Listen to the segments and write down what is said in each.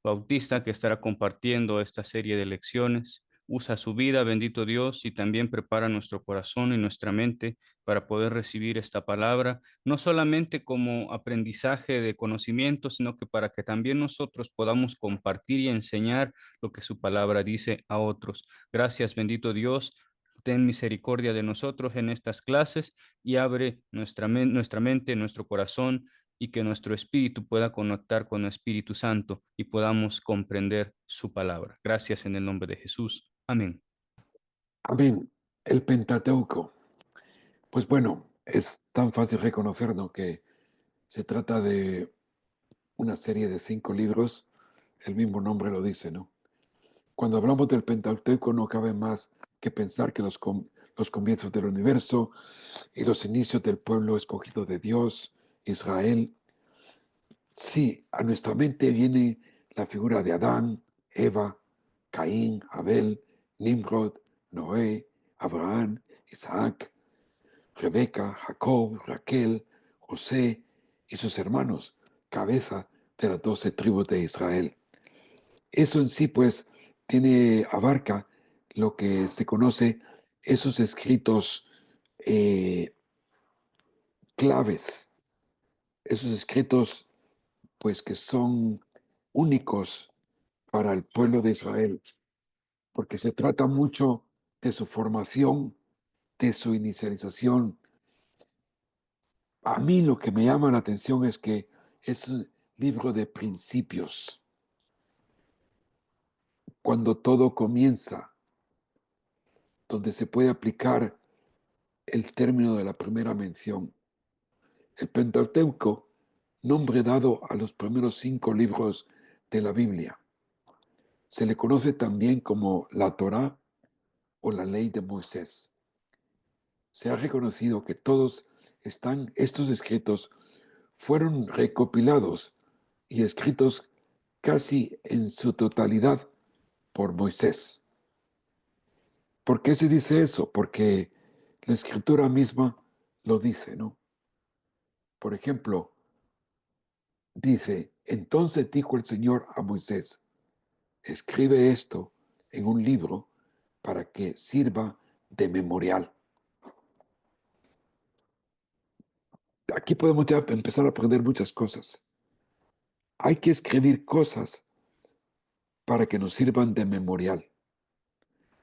Bautista, que estará compartiendo esta serie de lecciones. Usa su vida, bendito Dios, y también prepara nuestro corazón y nuestra mente para poder recibir esta palabra, no solamente como aprendizaje de conocimiento, sino que para que también nosotros podamos compartir y enseñar lo que su palabra dice a otros. Gracias, bendito Dios. Ten misericordia de nosotros en estas clases y abre nuestra mente, nuestro corazón y que nuestro espíritu pueda conectar con el Espíritu Santo y podamos comprender su palabra. Gracias en el nombre de Jesús. Amén. Amén. El Pentateuco. Pues bueno, es tan fácil reconocer, ¿no?, que se trata de una serie de 5 libros. El mismo nombre lo dice, ¿no? Cuando hablamos del Pentateuco no cabe más que pensar que los comienzos del universo y los inicios del pueblo escogido de Dios, Israel. Sí, a nuestra mente viene la figura de Adán, Eva, Caín, Abel, Nimrod, Noé, Abraham, Isaac, Rebeca, Jacob, Raquel, José y sus hermanos, cabeza de las 12 tribus de Israel. Eso en sí, pues, abarca lo que se conoce esos escritos eh, claves, esos escritos, pues, que son únicos para el pueblo de Israel, porque se trata mucho de su formación, de su inicialización. A mí lo que me llama la atención es que es un libro de principios, cuando todo comienza, donde se puede aplicar el término de la primera mención. El Pentateuco, nombre dado a los primeros 5 libros de la Biblia, se le conoce también como la Torá o la ley de Moisés. Se ha reconocido que todos estos escritos fueron recopilados y escritos casi en su totalidad por Moisés. ¿Por qué se dice eso? Porque la escritura misma lo dice, ¿no? Por ejemplo, dice: entonces dijo el Señor a Moisés, escribe esto en un libro para que sirva de memorial. Aquí podemos ya empezar a aprender muchas cosas. Hay que escribir cosas para que nos sirvan de memorial,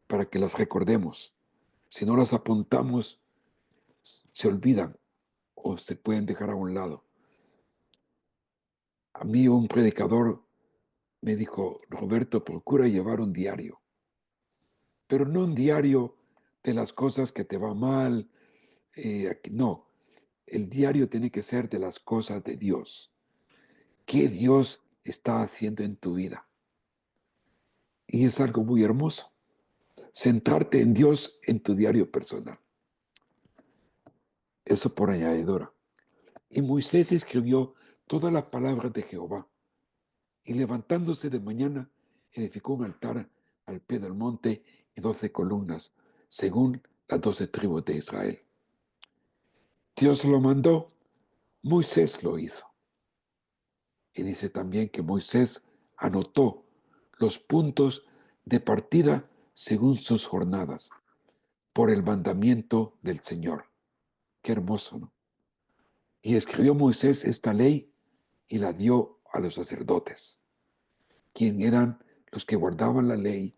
para que las recordemos. Si no las apuntamos, se olvidan o se pueden dejar a un lado. A mí un predicador me dijo: Roberto, procura llevar un diario, pero no un diario de las cosas que te va mal. No, el diario tiene que ser de las cosas de Dios. ¿Qué Dios está haciendo en tu vida? Y es algo muy hermoso, centrarte en Dios en tu diario personal. Eso por añadidura. Y Moisés escribió toda la palabra de Jehová, y levantándose de mañana, edificó un altar al pie del monte y 12 columnas, según las 12 tribus de Israel. Dios lo mandó, Moisés lo hizo. Y dice también que Moisés anotó los puntos de partida según sus jornadas, por el mandamiento del Señor. Qué hermoso, ¿no? Y escribió Moisés esta ley y la dio a los sacerdotes, quien eran los que guardaban la ley,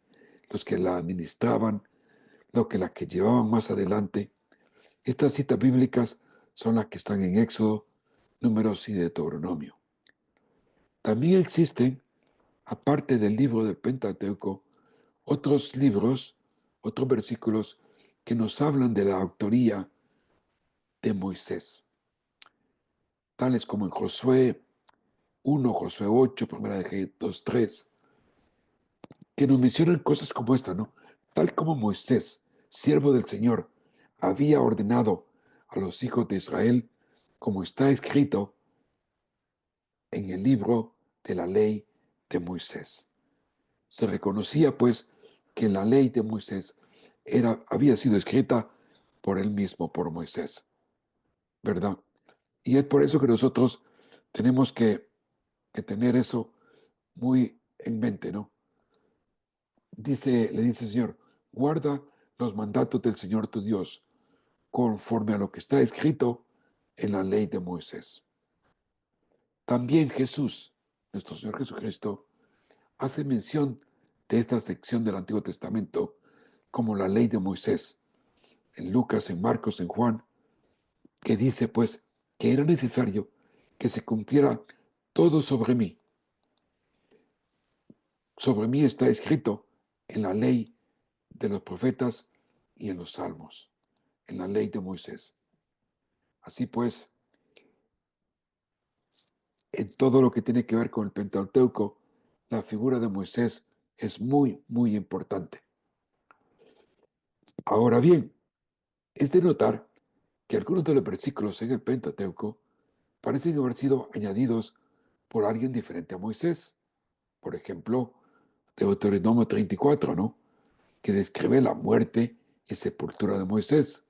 los que la administraban, la que llevaban más adelante. Estas citas bíblicas son las que están en Éxodo, Números y Deuteronomio. También existen, aparte del libro del Pentateuco, otros libros, otros versículos que nos hablan de la autoría de Moisés, tales como en Josué 1, Josué 8, Primera de Reyes 2, 3, que nos mencionan cosas como esta, ¿no? Tal como Moisés, siervo del Señor, había ordenado a los hijos de Israel, como está escrito en el libro de la ley de Moisés. Se reconocía, pues, que la ley de Moisés había sido escrita por él mismo, por Moisés, ¿verdad? Y es por eso que nosotros tenemos que tener eso muy en mente, ¿no? Le dice el Señor, guarda los mandatos del Señor tu Dios, conforme a lo que está escrito en la ley de Moisés. También Jesús, nuestro Señor Jesucristo, hace mención de esta sección del Antiguo Testamento como la ley de Moisés, en Lucas, en Marcos, en Juan, que dice pues que era necesario que se cumpliera todo sobre mí. Sobre mí está escrito en la ley de los profetas y en los salmos, en la ley de Moisés. Así pues, en todo lo que tiene que ver con el Pentateuco, la figura de Moisés es muy, muy importante. Ahora bien, es de notar que algunos de los versículos en el Pentateuco parecen haber sido añadidos por alguien diferente a Moisés. Por ejemplo, Deuteronomio 34, ¿no? Que describe la muerte y sepultura de Moisés.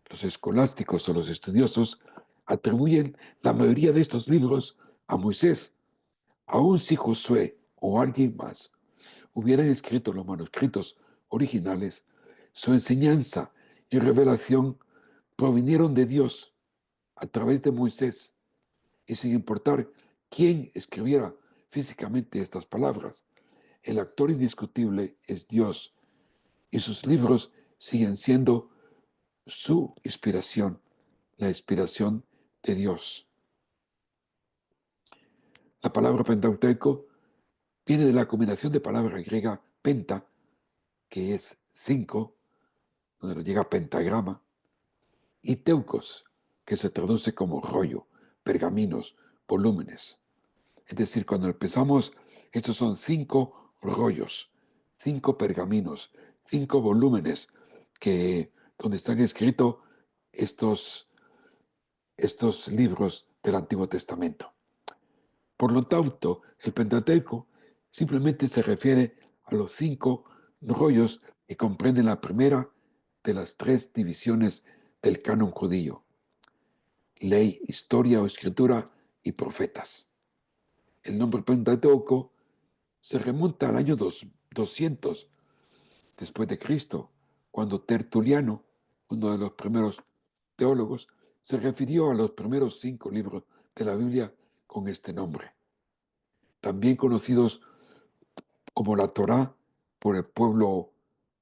Los escolásticos o los estudiosos atribuyen la mayoría de estos libros a Moisés, aun si Josué o alguien más hubieran escrito los manuscritos originales, su enseñanza y revelación provinieron de Dios a través de Moisés, y sin importar quién escribiera físicamente estas palabras, el actor indiscutible es Dios, y sus libros siguen siendo su inspiración, la inspiración de Dios. La palabra Pentateuco viene de la combinación de palabra griega penta, que es 5, donde lo llega pentagrama, y teucos, que se traduce como rollo, pergaminos, volúmenes. Es decir, cuando empezamos, estos son 5 rollos, 5 pergaminos, 5 volúmenes donde están escritos estos libros del Antiguo Testamento. Por lo tanto, el Pentateuco simplemente se refiere a los 5 rollos que comprenden la primera de las 3 divisiones del canon judío: ley, historia o escritura y profetas. El nombre Pentateuco se remonta al año 200 después de Cristo, cuando Tertuliano, uno de los primeros teólogos, se refirió a los primeros 5 libros de la Biblia con este nombre, también conocidos como la Torá por el pueblo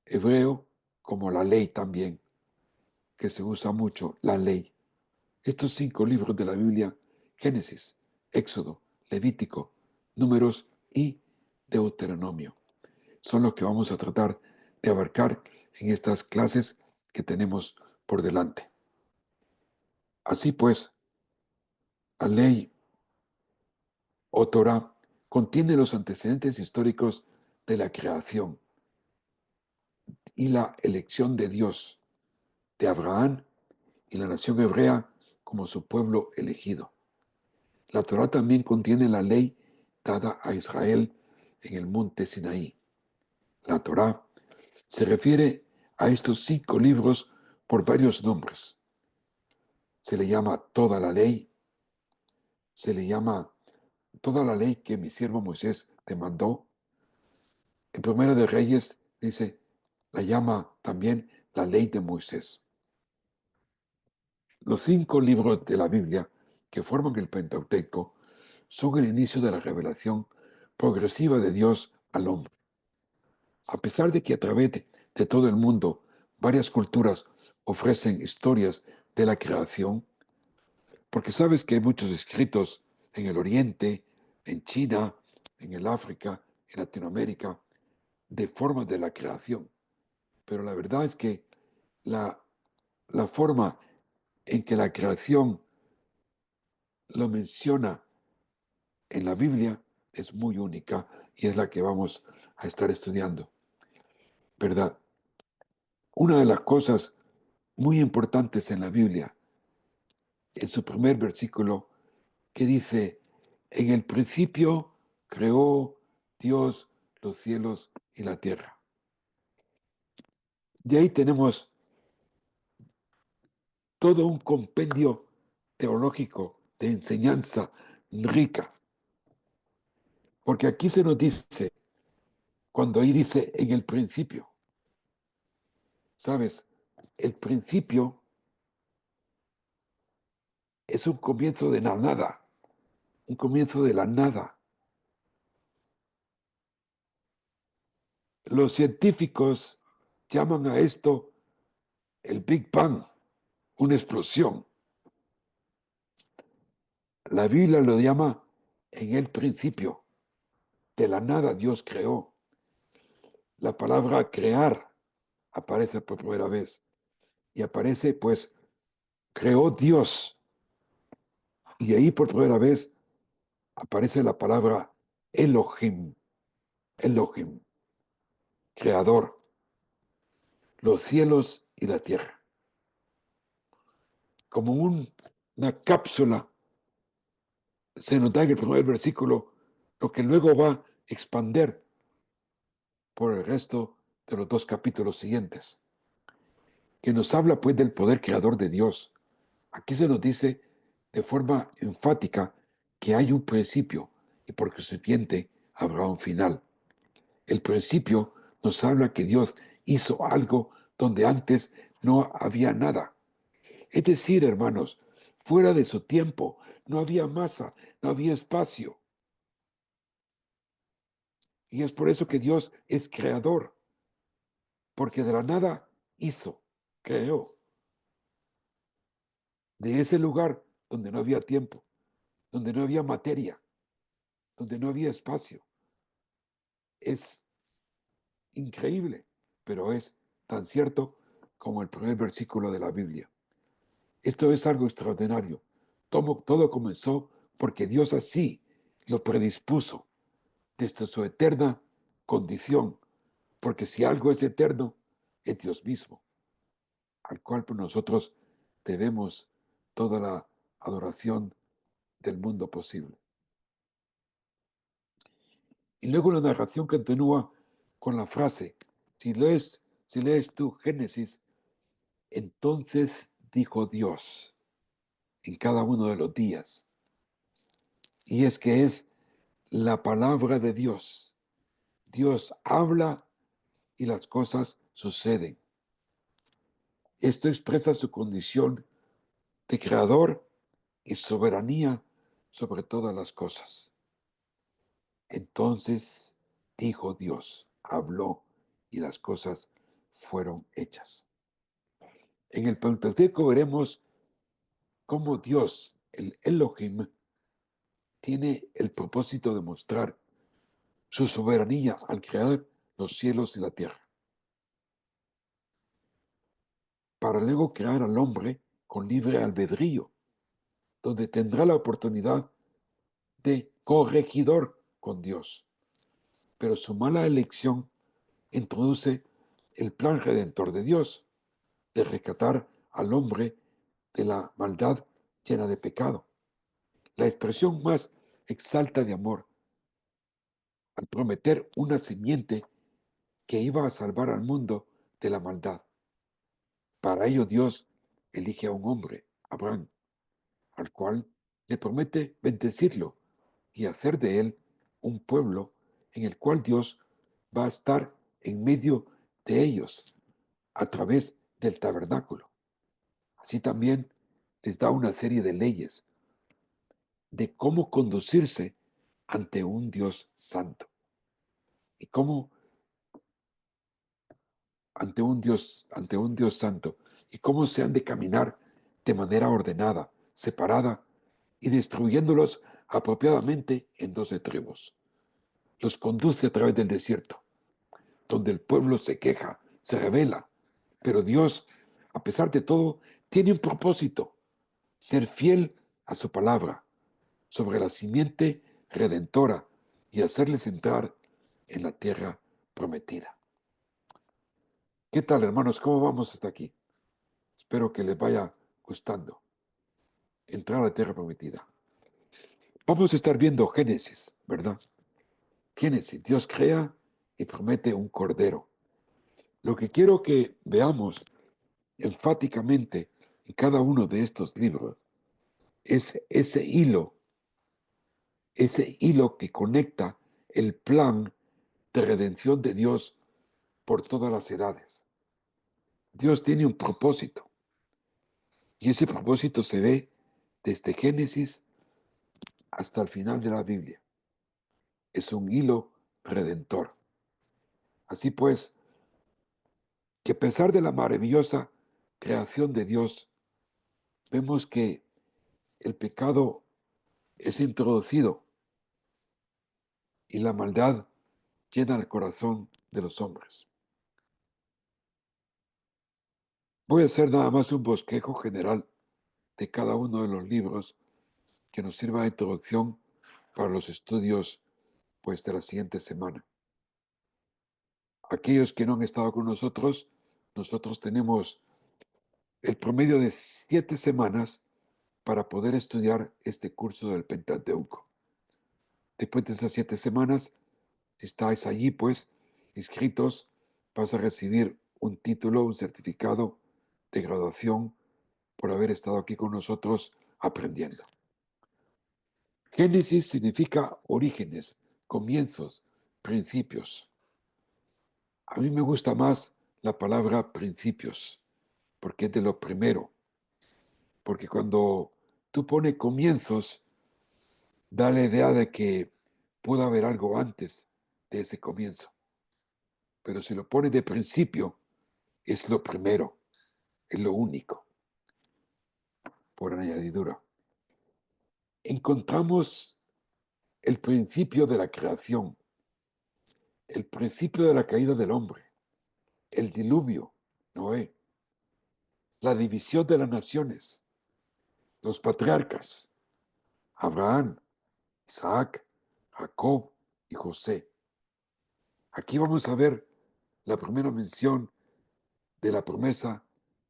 hebreo, como la ley también, que se usa mucho, la ley. Estos 5 libros de la Biblia: Génesis, Éxodo, Levítico, Números y Deuteronomio, son los que vamos a tratar de abarcar en estas clases que tenemos por delante. Así pues, la ley o Torah contiene los antecedentes históricos de la creación y la elección de Dios, de Abraham y la nación hebrea como su pueblo elegido. La Torah también contiene la ley dada a Israel en el monte Sinaí. La Torah se refiere a estos 5 libros por varios nombres. Se le llama toda la ley, se le llama toda la ley que mi siervo Moisés te mandó. En Primera de Reyes dice, la llama también la ley de Moisés. Los 5 libros de la Biblia que forman el Pentateuco son el inicio de la revelación progresiva de Dios al hombre. A pesar de que a través de todo el mundo varias culturas ofrecen historias de la creación, porque sabes que hay muchos escritos en el Oriente, en China, en el África, en Latinoamérica, de formas de la creación. Pero la verdad es que la, la forma en que la creación lo menciona en la Biblia es muy única y es la que vamos a estar estudiando, ¿verdad? Una de las cosas muy importantes en la Biblia, en su primer versículo, que dice, en el principio creó Dios los cielos y la tierra. Y ahí tenemos todo un compendio teológico de enseñanza rica. Porque aquí se nos dice, cuando ahí dice en el principio, ¿sabes? El principio es un comienzo de la nada, un comienzo de la nada. Los científicos llaman a esto el Big Bang, una explosión. La Biblia lo llama en el principio. De la nada Dios creó. La palabra crear aparece por primera vez. Y aparece, pues, creó Dios. Y ahí por primera vez aparece la palabra Elohim. Elohim, creador, los cielos y la tierra. Como una cápsula se nos da en el primer versículo lo que luego va a expander por el resto de los 2 capítulos siguientes, que nos habla pues del poder creador de Dios. Aquí se nos dice de forma enfática que hay un principio y por consiguiente habrá un final. El principio nos habla que Dios hizo algo donde antes no había nada. Es decir, hermanos, fuera de su tiempo no había masa, no había espacio. Y es por eso que Dios es creador, porque de la nada hizo, creó. De ese lugar donde no había tiempo, donde no había materia, donde no había espacio. Es increíble, pero es tan cierto como el primer versículo de la Biblia. Esto es algo extraordinario. Todo comenzó porque Dios así lo predispuso desde su eterna condición, porque si algo es eterno, es Dios mismo, al cual pues, nosotros debemos toda la adoración del mundo posible. Y luego la narración continúa con la frase, si lees tú Génesis, entonces dijo Dios en cada uno de los días. Y es que es la palabra de Dios. Dios habla y las cosas suceden. Esto expresa su condición de creador y soberanía sobre todas las cosas. Entonces dijo Dios, habló y las cosas fueron hechas. En el Pentateuco veremos cómo Dios, el Elohim, tiene el propósito de mostrar su soberanía al crear los cielos y la tierra, para luego crear al hombre con libre albedrío, donde tendrá la oportunidad de corregidor con Dios. Pero su mala elección introduce el plan redentor de Dios, de rescatar al hombre de la maldad llena de pecado. La expresión más exalta de amor, al prometer una simiente que iba a salvar al mundo de la maldad. Para ello Dios elige a un hombre, Abraham, al cual le promete bendecirlo y hacer de él un pueblo en el cual Dios va a estar en medio de ellos a través del tabernáculo. Así también les da una serie de leyes de cómo conducirse ante un Dios santo y cómo ante un Dios santo y cómo se han de caminar de manera ordenada, separada y distribuyéndolos apropiadamente en 12 tribus. Los conduce a través del desierto, donde el pueblo se queja, se revela, pero Dios, a pesar de todo, tiene un propósito, ser fiel a su palabra sobre la simiente redentora y hacerles entrar en la tierra prometida. ¿Qué tal, hermanos? ¿Cómo vamos hasta aquí? Espero que les vaya gustando entrar a la tierra prometida. Vamos a estar viendo Génesis, ¿verdad? Génesis, Dios crea y promete un cordero. Lo que quiero que veamos enfáticamente en cada uno de estos libros es ese hilo que conecta el plan de redención de Dios por todas las edades. Dios tiene un propósito y ese propósito se ve desde Génesis hasta el final de la Biblia. Es un hilo redentor. Así pues, que a pesar de la maravillosa creación de Dios, vemos que el pecado es introducido y la maldad llena el corazón de los hombres. Voy a hacer nada más un bosquejo general de cada uno de los libros que nos sirva de introducción para los estudios pues de la siguiente semana. Aquellos que no han estado con nosotros tenemos el promedio de 7 semanas para poder estudiar este curso del Pentateuco. Después de esas 7 semanas, si estáis allí, pues, inscritos, vas a recibir un título, un certificado de graduación por haber estado aquí con nosotros aprendiendo. Génesis significa orígenes, comienzos, principios. A mí me gusta más la palabra principios, porque es de lo primero. Porque cuando tú pones comienzos, da la idea de que pudo haber algo antes de ese comienzo. Pero si lo pones de principio, es lo primero, es lo único, por añadidura. Encontramos el principio de la creación, el principio de la caída del hombre, el diluvio, Noé, la división de las naciones, los patriarcas, Abraham, Isaac, Jacob y José. Aquí vamos a ver la primera mención de la promesa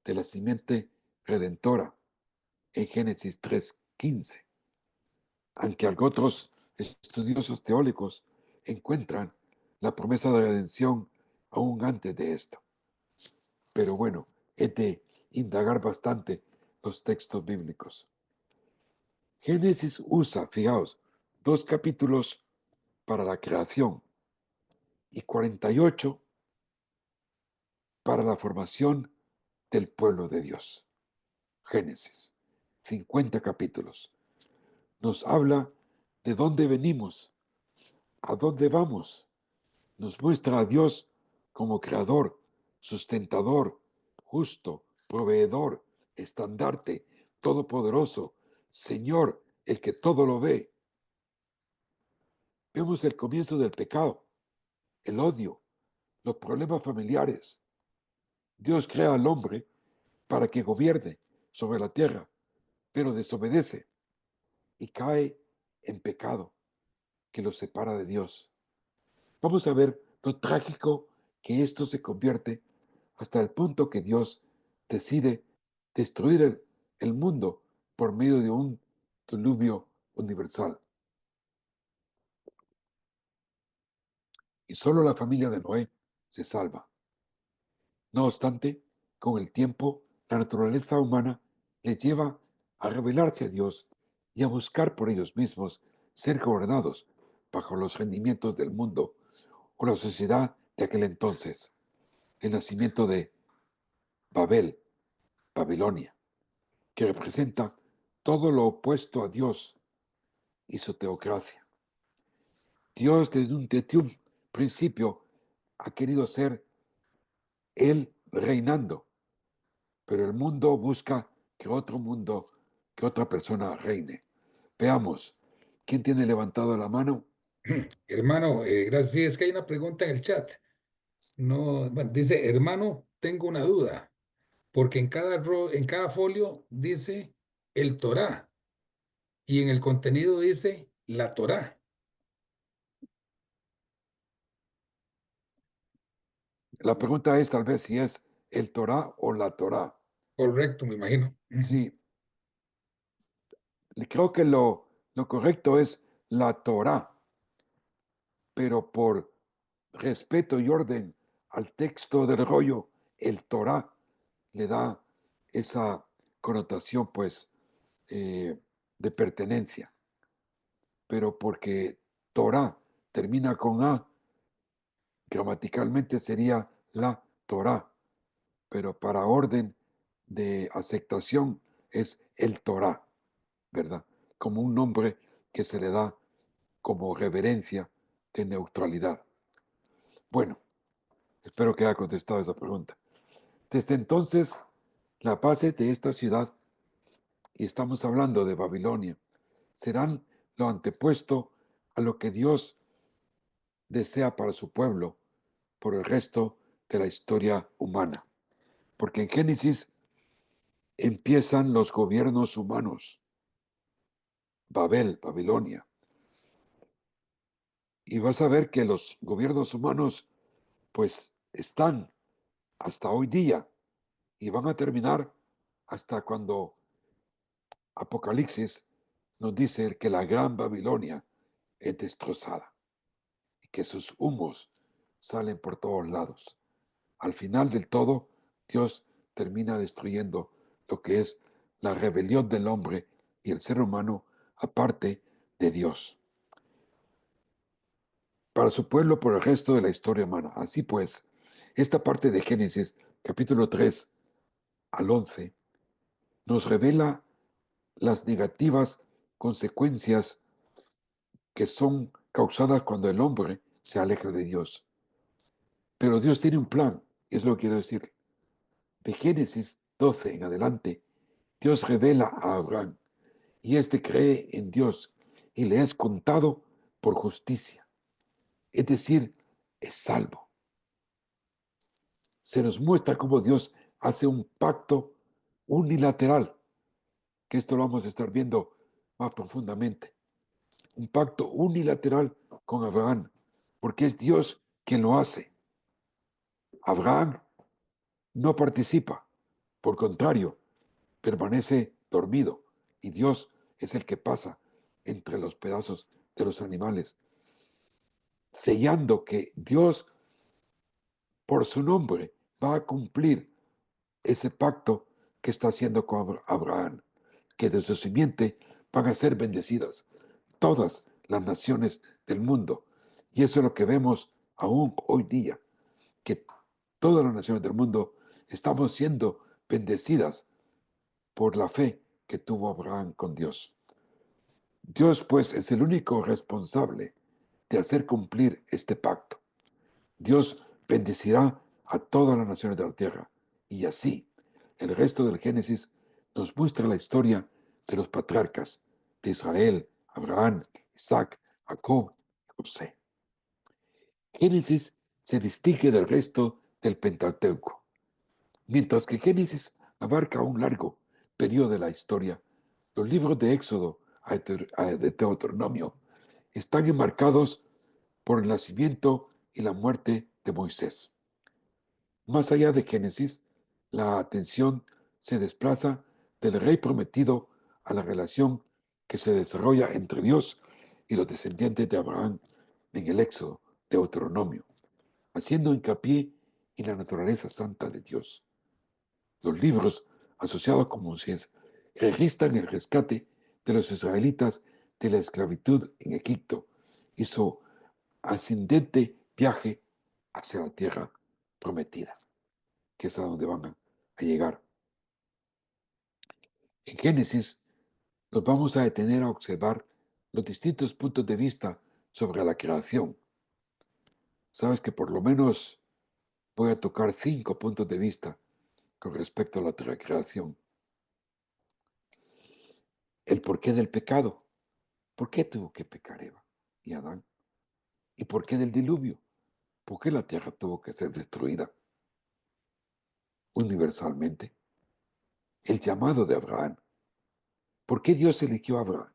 de la simiente redentora en Génesis 3:15, aunque otros estudiosos teólogos encuentran la promesa de redención aún antes de esto. Pero bueno, es de indagar bastante los textos bíblicos. Génesis usa, fijaos, 2 capítulos para la creación y 48 para la formación del pueblo de Dios. Génesis, 50 capítulos. Nos habla de dónde venimos, a dónde vamos. Nos muestra a Dios como creador, sustentador, justo, proveedor, estandarte, todopoderoso, Señor, el que todo lo ve. Vemos el comienzo del pecado, el odio, los problemas familiares. Dios crea al hombre para que gobierne sobre la tierra, pero desobedece y cae en pecado que lo separa de Dios. Vamos a ver lo trágico que esto se convierte hasta el punto que Dios decide destruir el mundo por medio de un diluvio universal. Y solo la familia de Noé se salva. No obstante, con el tiempo, la naturaleza humana les lleva a rebelarse a Dios y a buscar por ellos mismos ser gobernados bajo los rendimientos del mundo o la sociedad de aquel entonces. El nacimiento de Babel, Babilonia, que representa todo lo opuesto a Dios y su teocracia. Dios desde un principio ha querido ser Él reinando, pero el mundo busca que otro mundo, que otra persona reine. Veamos, ¿quién tiene levantado la mano? Hermano, gracias. Sí, es que hay una pregunta en el chat. No, bueno, dice, hermano, tengo una duda, porque en cada folio dice el Torá y en el contenido dice la Torá. La pregunta es tal vez si es el Torá o la Torá. Correcto, me imagino. Sí, creo que lo correcto es la Torá, pero por respeto y orden al texto del rollo, el Torá le da esa connotación, pues, de pertenencia. Pero porque Torá termina con A, gramaticalmente sería la Torá, pero para orden de aceptación es el Torá, ¿verdad? Como un nombre que se le da como reverencia de neutralidad. Bueno, espero que haya contestado esa pregunta. Desde entonces, la base de esta ciudad, y estamos hablando de Babilonia, serán lo antepuesto a lo que Dios desea para su pueblo por el resto de la historia humana. Porque en Génesis empiezan los gobiernos humanos, Babel, Babilonia. Y vas a ver que los gobiernos humanos pues están hasta hoy día y van a terminar hasta cuando Apocalipsis nos dice que la gran Babilonia es destrozada y que sus humos salen por todos lados. Al final del todo, Dios termina destruyendo lo que es la rebelión del hombre y el ser humano aparte de Dios. Para su pueblo por el resto de la historia humana. Así pues, esta parte de Génesis, capítulo 3 al 11, nos revela las negativas consecuencias que son causadas cuando el hombre se aleja de Dios. Pero Dios tiene un plan, y es lo que quiero decir. De Génesis 12 en adelante, Dios revela a Abraham, y éste cree en Dios, y le es contado por justicia. Es decir, es salvo. Se nos muestra cómo Dios hace un pacto unilateral, que esto lo vamos a estar viendo más profundamente. Un pacto unilateral con Abraham, porque es Dios quien lo hace. Abraham no participa, por contrario, permanece dormido y Dios es el que pasa entre los pedazos de los animales, sellando que Dios, por su nombre, va a cumplir ese pacto que está haciendo con Abraham, que de su simiente van a ser bendecidas todas las naciones del mundo. Y eso es lo que vemos aún hoy día, que todas las naciones del mundo estamos siendo bendecidas por la fe que tuvo Abraham con Dios. Dios, pues, es el único responsable de hacer cumplir este pacto. Dios bendecirá a todas las naciones de la tierra. Y así, el resto del Génesis nos muestra la historia de los patriarcas de Israel, Abraham, Isaac, Jacob y José. Génesis se distingue del resto del Pentateuco. Mientras que Génesis abarca un largo periodo de la historia, los libros de Éxodo a de Deuteronomio están enmarcados por el nacimiento y la muerte de Moisés. Más allá de Génesis, la atención se desplaza del rey prometido a la relación que se desarrolla entre Dios y los descendientes de Abraham en el Éxodo, Deuteronomio, haciendo hincapié en la naturaleza santa de Dios. Los libros asociados con Moisés registran el rescate de los israelitas de la esclavitud en Egipto y su ascendente viaje hacia la tierra prometida, que es a donde van a llegar. En Génesis nos vamos a detener a observar los distintos puntos de vista sobre la creación. Sabes que por lo menos voy a tocar 5 puntos de vista con respecto a la creación. El porqué del pecado. ¿Por qué tuvo que pecar Eva y Adán? ¿Y por qué del diluvio? ¿Por qué la tierra tuvo que ser destruida universalmente? El llamado de Abraham. ¿Por qué Dios eligió a Abraham?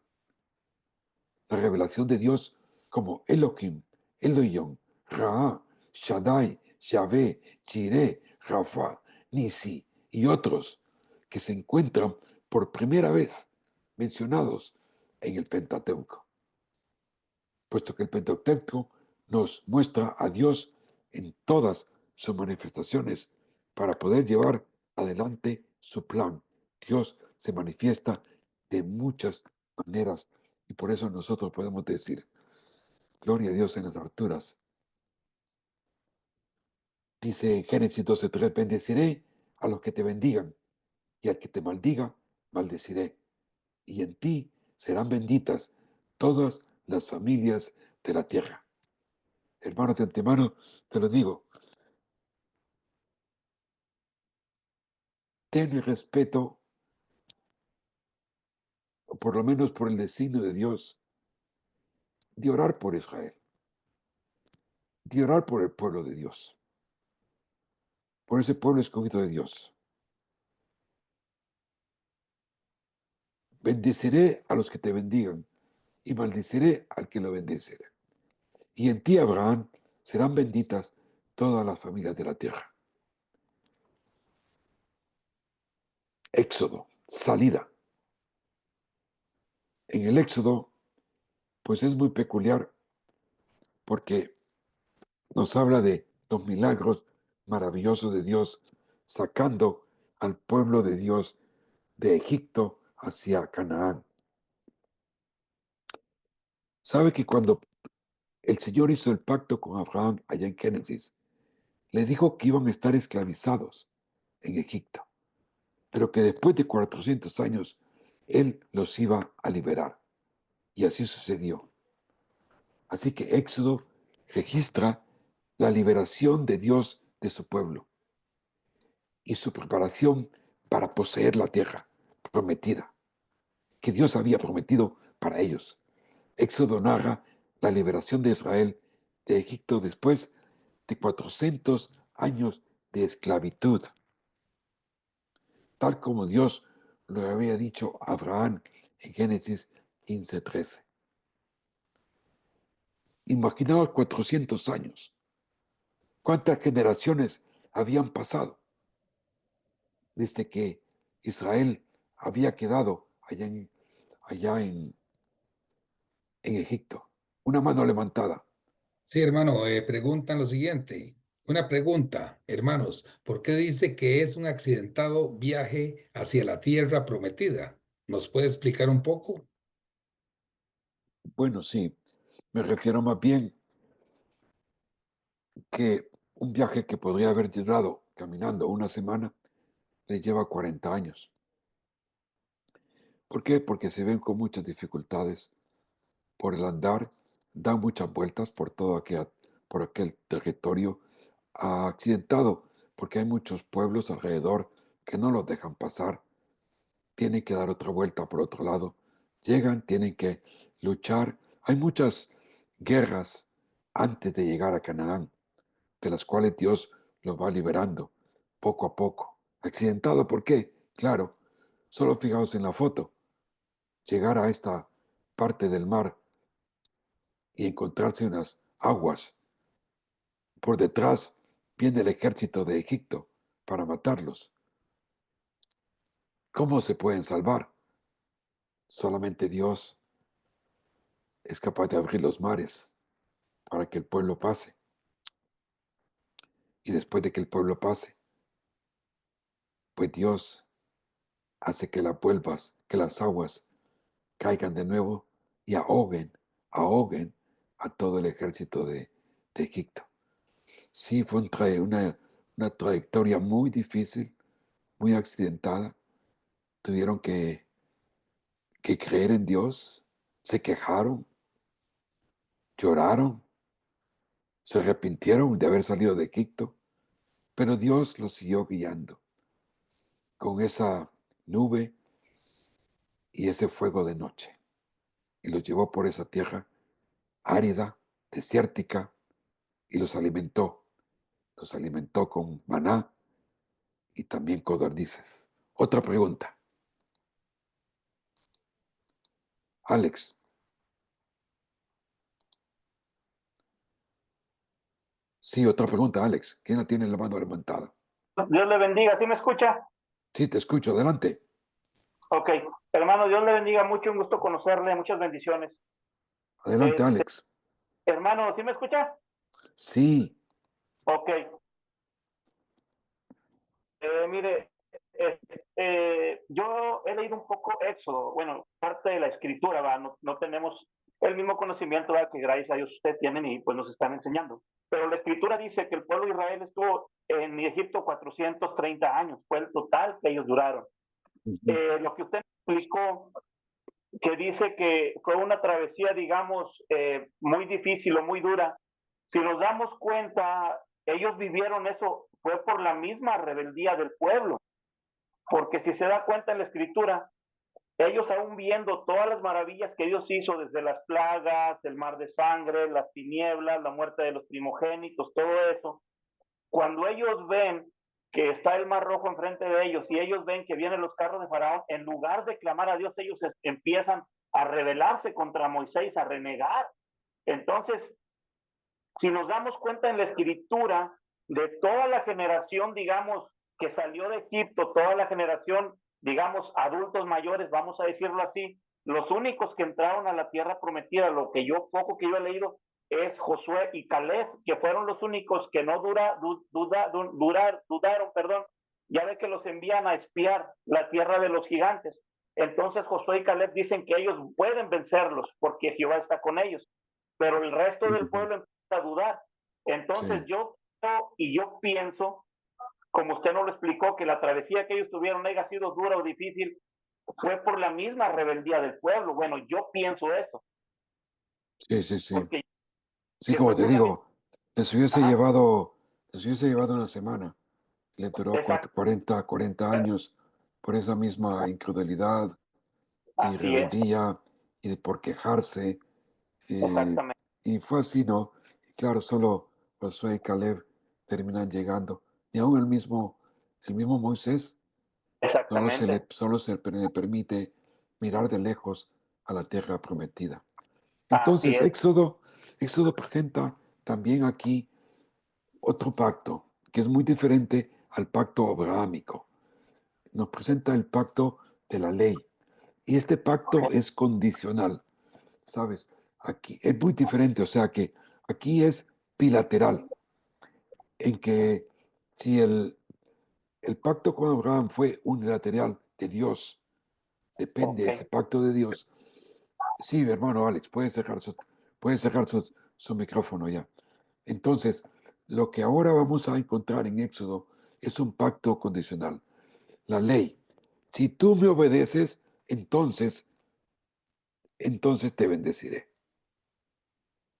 La revelación de Dios como Elohim, Eloyon, Ra, Shaddai, Yahvé, Jireh, Rafa, Nisi y otros que se encuentran por primera vez mencionados en el Pentateuco, puesto que el Pentateuco nos muestra a Dios en todas sus manifestaciones para poder llevar adelante su plan. Dios se manifiesta de muchas maneras y por eso nosotros podemos decir, Gloria a Dios en las alturas. Dice en Génesis 12:3, bendeciré a los que te bendigan, y al que te maldiga, maldeciré. Y en ti serán benditas todas las familias de la tierra. Hermanos, de antemano te lo digo, ten el respeto, o por lo menos por el designio de Dios, de orar por Israel, de orar por el pueblo de Dios, por ese pueblo escogido de Dios. Bendeciré a los que te bendigan y maldeciré al que lo bendeciré. Y en ti, Abraham, serán benditas todas las familias de la tierra. Éxodo, salida. En el Éxodo, pues es muy peculiar porque nos habla de los milagros maravillosos de Dios sacando al pueblo de Dios de Egipto hacia Canaán. Sabe que cuando el Señor hizo el pacto con Abraham allá en Génesis, le dijo que iban a estar esclavizados en Egipto, pero que después de 400 años Él los iba a liberar. Y así sucedió. Así que Éxodo registra la liberación de Dios de su pueblo y su preparación para poseer la tierra prometida, que Dios había prometido para ellos. Éxodo narra la liberación de Israel de Egipto después de 400 años de esclavitud, tal como Dios lo había dicho a Abraham en Génesis 15:13. Imaginaos 400 años. ¿Cuántas generaciones habían pasado desde que Israel había quedado allá en Egipto? Una mano levantada. Sí, hermano, preguntan lo siguiente. Una pregunta, hermanos, ¿por qué dice que es un accidentado viaje hacia la tierra prometida? ¿Nos puede explicar un poco? Bueno, sí, me refiero más bien que un viaje que podría haber durado caminando una semana le lleva 40 años. ¿Por qué? Porque se ven con muchas dificultades por el andar, dan muchas vueltas por aquel territorio accidentado, porque hay muchos pueblos alrededor que no los dejan pasar, tienen que dar otra vuelta por otro lado, llegan, tienen que luchar. Hay muchas guerras antes de llegar a Canaán, de las cuales Dios los va liberando poco a poco. Accidentado, ¿por qué? Claro, solo fijaos en la foto, llegar a esta parte del mar y encontrarse unas aguas. Por detrás viene el ejército de Egipto para matarlos. ¿Cómo se pueden salvar? Solamente Dios es capaz de abrir los mares para que el pueblo pase. Y después de que el pueblo pase, pues Dios hace que las aguas caigan de nuevo y ahoguen a todo el ejército de Egipto. Sí, fue una trayectoria muy difícil, muy accidentada. Tuvieron que creer en Dios, se quejaron, lloraron, se arrepintieron de haber salido de Egipto, pero Dios los siguió guiando con esa nube y ese fuego de noche y los llevó por esa tierra árida, desértica y los alimentó con maná y también codornices. Otra pregunta, Alex. Sí, otra pregunta, Alex. ¿Quién la tiene la mano levantada? Dios le bendiga, ¿sí me escucha? Sí, te escucho, adelante. Ok, hermano, Dios le bendiga mucho, un gusto conocerle, muchas bendiciones. Adelante, Este, Alex. hermano, ¿sí me escucha? Sí, Ok, mire, yo he leído un poco Éxodo, bueno, parte de la escritura, ¿va? No, no tenemos el mismo conocimiento, ¿verdad?, que gracias a Dios ustedes tienen y pues nos están enseñando. Pero la escritura dice que el pueblo de Israel estuvo en Egipto 430 años, fue el total que ellos duraron. Lo que usted explicó, que dice que fue una travesía, digamos, muy difícil o muy dura. Si nos damos cuenta, ellos vivieron eso, fue por la misma rebeldía del pueblo. Porque si se da cuenta en la escritura, ellos aún viendo todas las maravillas que Dios hizo, desde las plagas, el mar de sangre, las tinieblas, la muerte de los primogénitos, todo eso, cuando ellos ven que está el mar rojo enfrente de ellos y ellos ven que vienen los carros de Faraón, en lugar de clamar a Dios, ellos empiezan a rebelarse contra Moisés, a renegar. Entonces, si nos damos cuenta en la escritura de toda la generación, digamos, que salió de Egipto, toda la generación, digamos, adultos mayores, vamos a decirlo así, los únicos que entraron a la tierra prometida, lo que yo, poco que yo he leído, es Josué y Caleb, que fueron los únicos que no dudaron, perdón. Ya ve que los envían a espiar la tierra de los gigantes. Entonces Josué y Caleb dicen que ellos pueden vencerlos porque Jehová está con ellos, pero el resto del pueblo empieza a dudar. Entonces Sí. yo pienso, como usted nos lo explicó, que la travesía que ellos tuvieron haya sido dura o difícil, fue por la misma rebeldía del pueblo. Bueno, yo pienso eso, Sí, sí, sí. porque Sí, que como te según la misma... digo, Ajá, les hubiese llevado una semana. Le duró exacto, 40 años por esa misma incredulidad y así es, rebeldía y de por quejarse. eh, exactamente, y fue así, ¿no? Y claro, solo Josué y Caleb terminan llegando. Y aún el mismo Moisés exactamente, solo se le permite mirar de lejos a la tierra prometida. así Entonces, es, Éxodo presenta también aquí otro pacto que es muy diferente al pacto abrahámico. Nos presenta el pacto de la ley. Y este pacto okay, es condicional, ¿sabes? Aquí es muy diferente, o sea que aquí es bilateral, en que si el pacto con Abraham fue unilateral de Dios, depende okay. ese pacto de Dios. Sí, hermano Alex, puede cerrar su micrófono ya. Entonces, lo que ahora vamos a encontrar en Éxodo es un pacto condicional. La ley. Si tú me obedeces, entonces te bendeciré.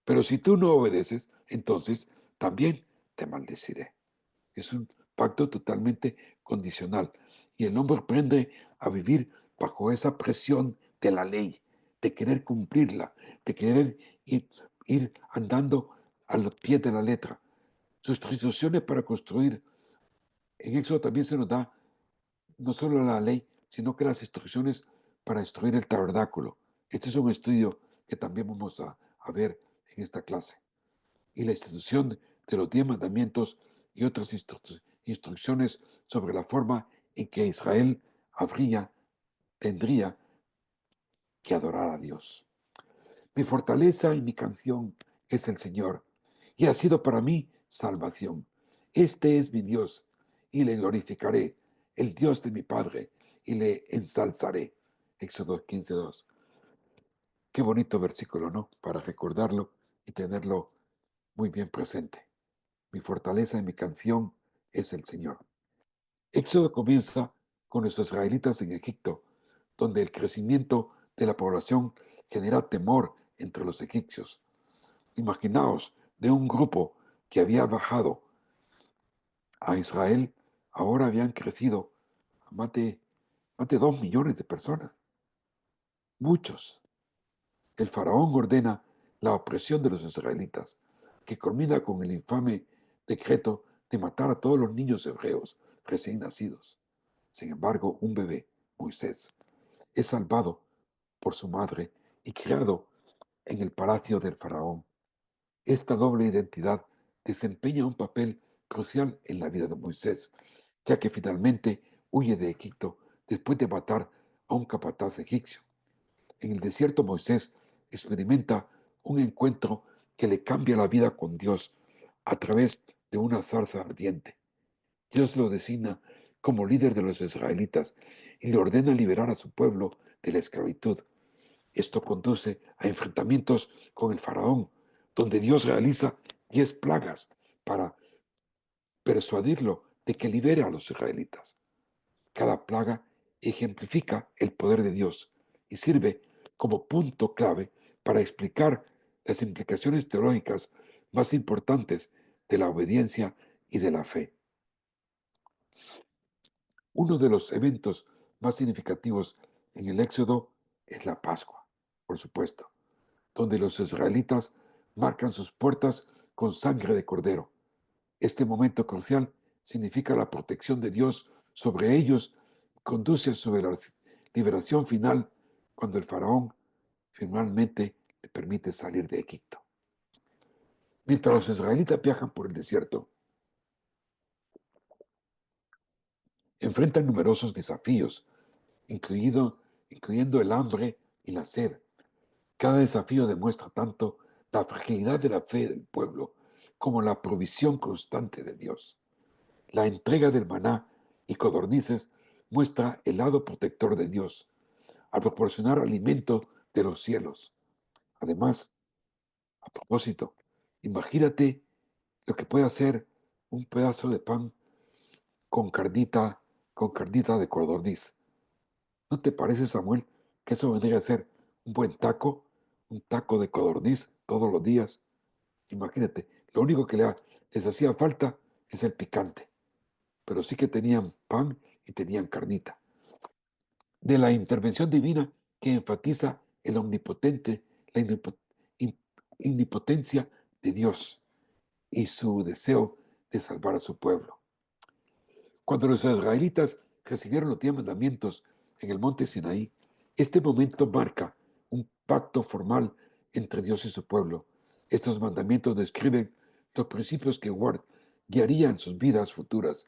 Pero si tú no obedeces, entonces también te maldeciré. Es un pacto totalmente condicional. Y el hombre aprende a vivir bajo esa presión de la ley, de querer cumplirla, de querer ir andando a los pies de la letra. Sus instrucciones para construir, en Éxodo también se nos da no solo la ley, sino que las instrucciones para destruir el tabernáculo. Este es un estudio que también vamos a ver en esta clase. Y la institución de los 10 mandamientos y otras instrucciones sobre la forma en que Israel tendría que adorar a Dios. Mi fortaleza y mi canción es el Señor, y ha sido para mí salvación. Este es mi Dios, y le glorificaré, el Dios de mi Padre, y le ensalzaré. Éxodo 15:2. Qué bonito versículo, ¿no? Para recordarlo y tenerlo muy bien presente. Mi fortaleza y mi canción es el Señor. Éxodo comienza con los israelitas en Egipto, donde el crecimiento de la población genera temor entre los egipcios. Imaginaos de un grupo que había bajado a Israel, ahora habían crecido a más de 2 millones de personas. Muchos. El faraón ordena la opresión de los israelitas, que culmina con el infame decreto de matar a todos los niños hebreos recién nacidos. Sin embargo, un bebé, Moisés, es salvado por su madre y criado en el palacio del faraón. Esta doble identidad desempeña un papel crucial en la vida de Moisés, ya que finalmente huye de Egipto después de matar a un capataz egipcio. En el desierto Moisés experimenta un encuentro que le cambia la vida con Dios a través de una zarza ardiente. Dios lo designa como líder de los israelitas y le ordena liberar a su pueblo de la esclavitud. Esto conduce a enfrentamientos con el faraón, donde Dios realiza 10 plagas para persuadirlo de que libere a los israelitas. Cada plaga ejemplifica el poder de Dios y sirve como punto clave para explicar las implicaciones teológicas más importantes de la obediencia y de la fe. Uno de los eventos más significativos en el Éxodo es la Pascua, por supuesto, donde los israelitas marcan sus puertas con sangre de cordero. Este momento crucial significa la protección de Dios sobre ellos y conduce a su liberación final cuando el faraón finalmente le permite salir de Egipto. Mientras los israelitas viajan por el desierto, enfrentan numerosos desafíos, incluyendo el hambre y la sed. Cada desafío demuestra tanto la fragilidad de la fe del pueblo como la provisión constante de Dios. La entrega del maná y codornices muestra el lado protector de Dios al proporcionar alimento de los cielos. Además, a propósito, imagínate lo que puede hacer un pedazo de pan con carnita de codorniz. ¿No te parece, Samuel, que eso vendría a ser un taco de codorniz todos los días? Imagínate, lo único que les hacía falta es el picante, pero sí que tenían pan y tenían carnita. De la intervención divina que enfatiza el omnipotente, la omnipotencia de Dios y su deseo de salvar a su pueblo. Cuando los israelitas recibieron los 10 mandamientos en el monte Sinaí, este momento marca un pacto formal entre Dios y su pueblo. Estos mandamientos describen los principios que guiarían sus vidas futuras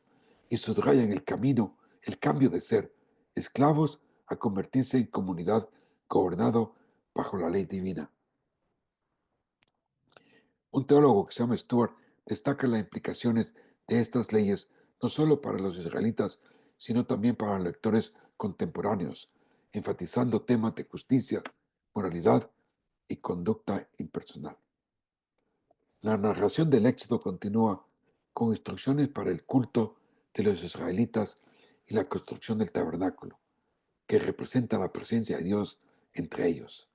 y subrayan el cambio de ser esclavos a convertirse en comunidad gobernado bajo la ley divina. Un teólogo que se llama Stuart destaca las implicaciones de estas leyes no solo para los israelitas, sino también para los lectores contemporáneos, enfatizando temas de justicia, moralidad y conducta impersonal. La narración del Éxodo continúa con instrucciones para el culto de los israelitas y la construcción del tabernáculo, que representa la presencia de Dios entre ellos.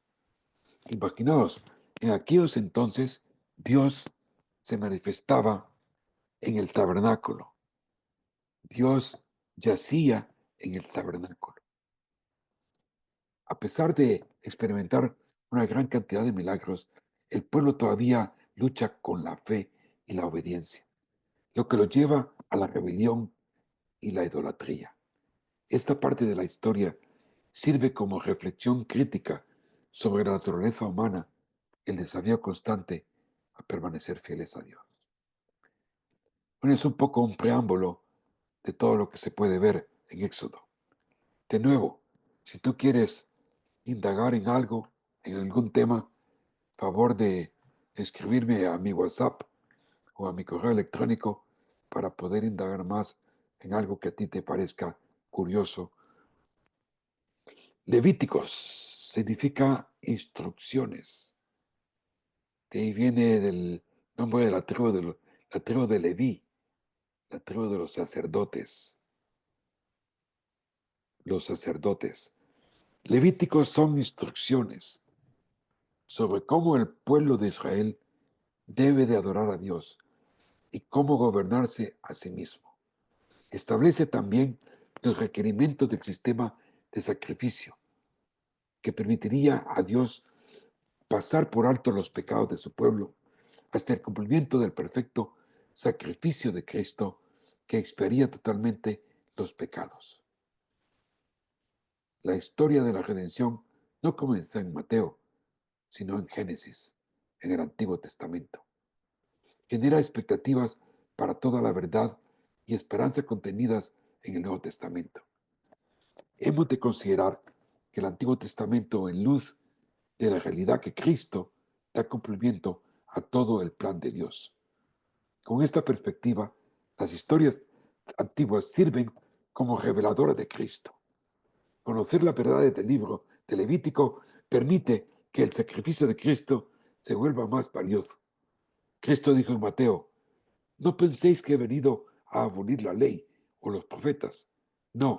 Imaginaos, en aquellos entonces Dios se manifestaba en el tabernáculo. Dios yacía en el tabernáculo. A pesar de experimentar una gran cantidad de milagros, el pueblo todavía lucha con la fe y la obediencia, lo que lo lleva a la rebelión y la idolatría. Esta parte de la historia sirve como reflexión crítica sobre la naturaleza humana, el desafío constante a permanecer fieles a Dios. Bueno, es un poco un preámbulo de todo lo que se puede ver en Éxodo. De nuevo, si tú quieres indagar en algo, en algún tema, favor de escribirme a mi WhatsApp o a mi correo electrónico para poder indagar más en algo que a ti te parezca curioso. Levíticos significa instrucciones. De ahí viene del nombre de la tribu de Leví, la tribu de los sacerdotes. Los sacerdotes. Levíticos son instrucciones sobre cómo el pueblo de Israel debe de adorar a Dios y cómo gobernarse a sí mismo. Establece también los requerimientos del sistema de sacrificio que permitiría a Dios pasar por alto los pecados de su pueblo hasta el cumplimiento del perfecto sacrificio de Cristo que expiaría totalmente los pecados. La historia de la redención no comenzó en Mateo, sino en Génesis, en el Antiguo Testamento. Genera expectativas para toda la verdad y esperanza contenidas en el Nuevo Testamento. Hemos de considerar que el Antiguo Testamento, en luz de la realidad que Cristo da cumplimiento a todo el plan de Dios. Con esta perspectiva, las historias antiguas sirven como reveladoras de Cristo. Conocer la verdad del libro de Levítico permite que el sacrificio de Cristo se vuelva más valioso. Cristo dijo en Mateo: no penséis que he venido a abolir la ley o los profetas. No,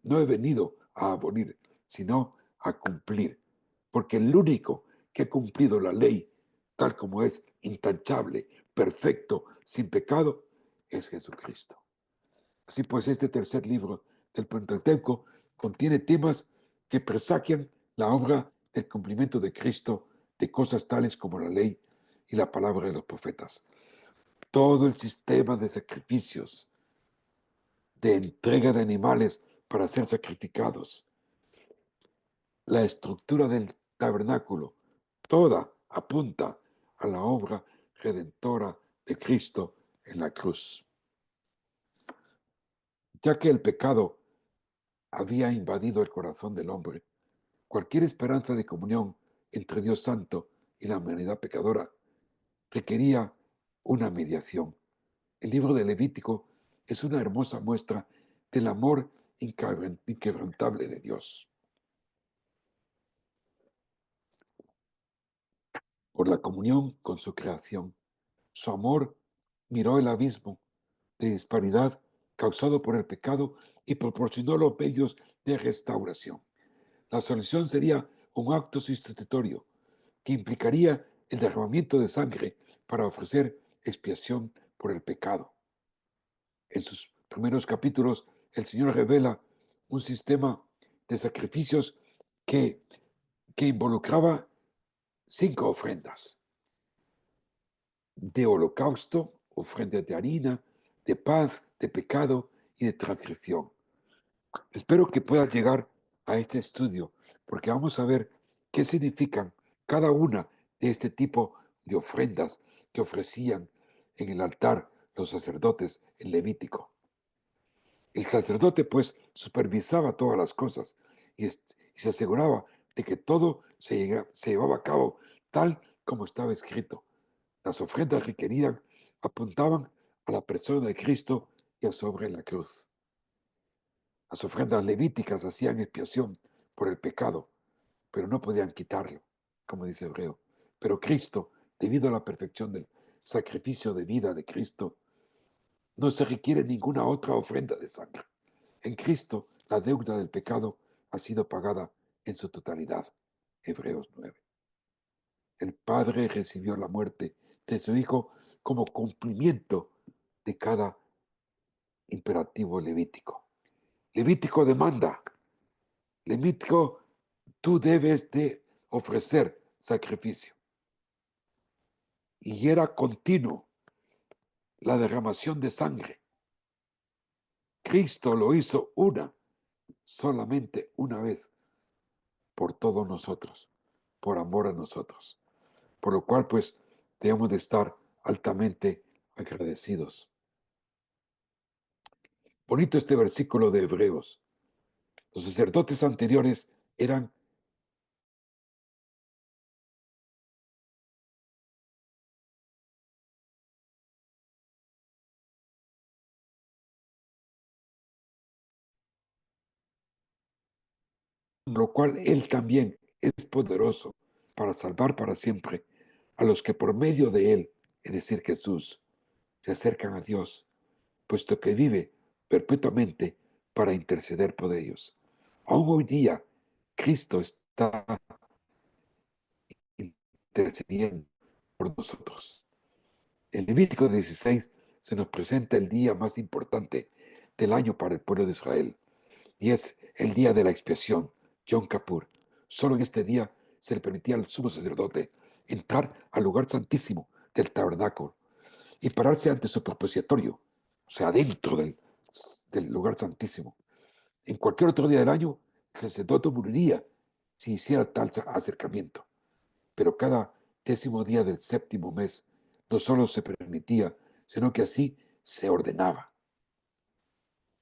no he venido a abolir, sino a cumplir. Porque el único que ha cumplido la ley, tal como es, intachable, perfecto, sin pecado, es Jesucristo. Así pues, este tercer libro del Pentateuco contiene temas que presagian la obra del cumplimiento de Cristo de cosas tales como la ley y la palabra de los profetas. Todo el sistema de sacrificios, de entrega de animales para ser sacrificados, la estructura del tabernáculo, toda apunta a la obra redentora de Cristo en la cruz. Ya que el pecado había invadido el corazón del hombre, cualquier esperanza de comunión entre Dios Santo y la humanidad pecadora requería una mediación. El libro de Levítico es una hermosa muestra del amor inquebrantable de Dios por la comunión con su creación. Su amor miró el abismo de disparidad causado por el pecado y proporcionó los medios de restauración. La solución sería un acto sustitutorio que implicaría el derramamiento de sangre para ofrecer expiación por el pecado. En sus primeros capítulos, el Señor revela un sistema de sacrificios que involucraba 5 ofrendas: de holocausto, ofrendas de harina, de paz, de pecado y de transgresión. Espero que puedas llegar a este estudio, porque vamos a ver qué significan cada una de este tipo de ofrendas que ofrecían en el altar los sacerdotes en Levítico. El sacerdote, pues, supervisaba todas las cosas y se aseguraba de que todo se llevaba a cabo tal como estaba escrito. Las ofrendas requeridas apuntaban a la persona de Cristo y a su obra en la cruz. Las ofrendas levíticas hacían expiación por el pecado, pero no podían quitarlo, como dice Hebreo. Pero Cristo, debido a la perfección del sacrificio de vida de Cristo, no se requiere ninguna otra ofrenda de sangre. En Cristo, la deuda del pecado ha sido pagada en su totalidad. Hebreos 9. El Padre recibió la muerte de su Hijo como cumplimiento de cada imperativo levítico. Levítico demanda. Levítico, tú debes de ofrecer sacrificio. Y era continuo la derramación de sangre. Cristo lo hizo solamente una vez, por todos nosotros, por amor a nosotros. Por lo cual, pues, debemos de estar altamente agradecidos. Bonito este versículo de Hebreos. Los sacerdotes anteriores eran lo cual Él también es poderoso para salvar para siempre a los que por medio de Él, es decir, Jesús, se acercan a Dios, puesto que vive perpetuamente para interceder por ellos. Aún hoy día, Cristo está intercediendo por nosotros. En Levítico 16 se nos presenta el día más importante del año para el pueblo de Israel, y es el día de la expiación, Yom Kippur. Solo en este día se le permitía al sumo sacerdote entrar al lugar santísimo del tabernáculo y pararse ante su propiciatorio, o sea, dentro del lugar santísimo. En cualquier otro día del año, el sacerdote moriría si hiciera tal acercamiento, pero cada 10º día del 7º mes no solo se permitía, sino que así se ordenaba.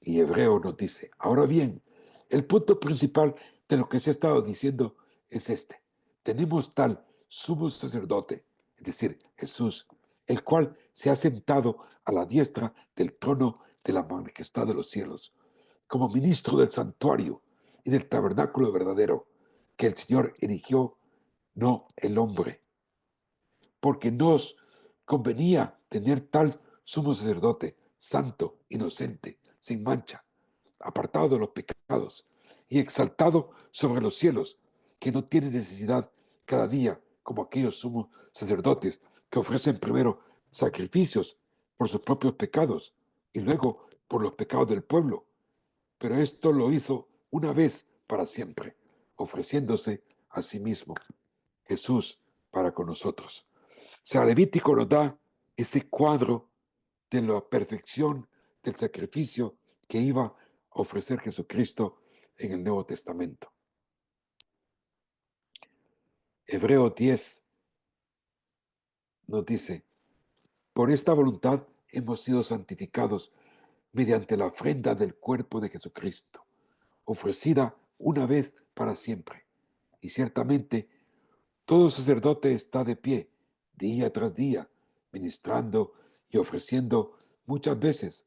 Y Hebreo nos dice: ahora bien, el punto principal de lo que se ha estado diciendo es este: tenemos tal sumo sacerdote, es decir, Jesús, el cual se ha sentado a la diestra del trono de la majestad de los cielos, como ministro del santuario y del tabernáculo verdadero, que el Señor erigió, no el hombre, porque nos convenía tener tal sumo sacerdote, santo, inocente, sin mancha, apartado de los pecados y exaltado sobre los cielos, que no tiene necesidad cada día, como aquellos sumos sacerdotes que ofrecen primero sacrificios por sus propios pecados y luego por los pecados del pueblo. Pero esto lo hizo una vez para siempre, ofreciéndose a sí mismo, Jesús, para con nosotros. O sea, Levítico nos da ese cuadro de la perfección del sacrificio que iba a ofrecer Jesucristo en el Nuevo Testamento. Hebreo 10 nos dice, por esta voluntad hemos sido santificados mediante la ofrenda del cuerpo de Jesucristo, ofrecida una vez para siempre. Y ciertamente todo sacerdote está de pie, día tras día, ministrando y ofreciendo muchas veces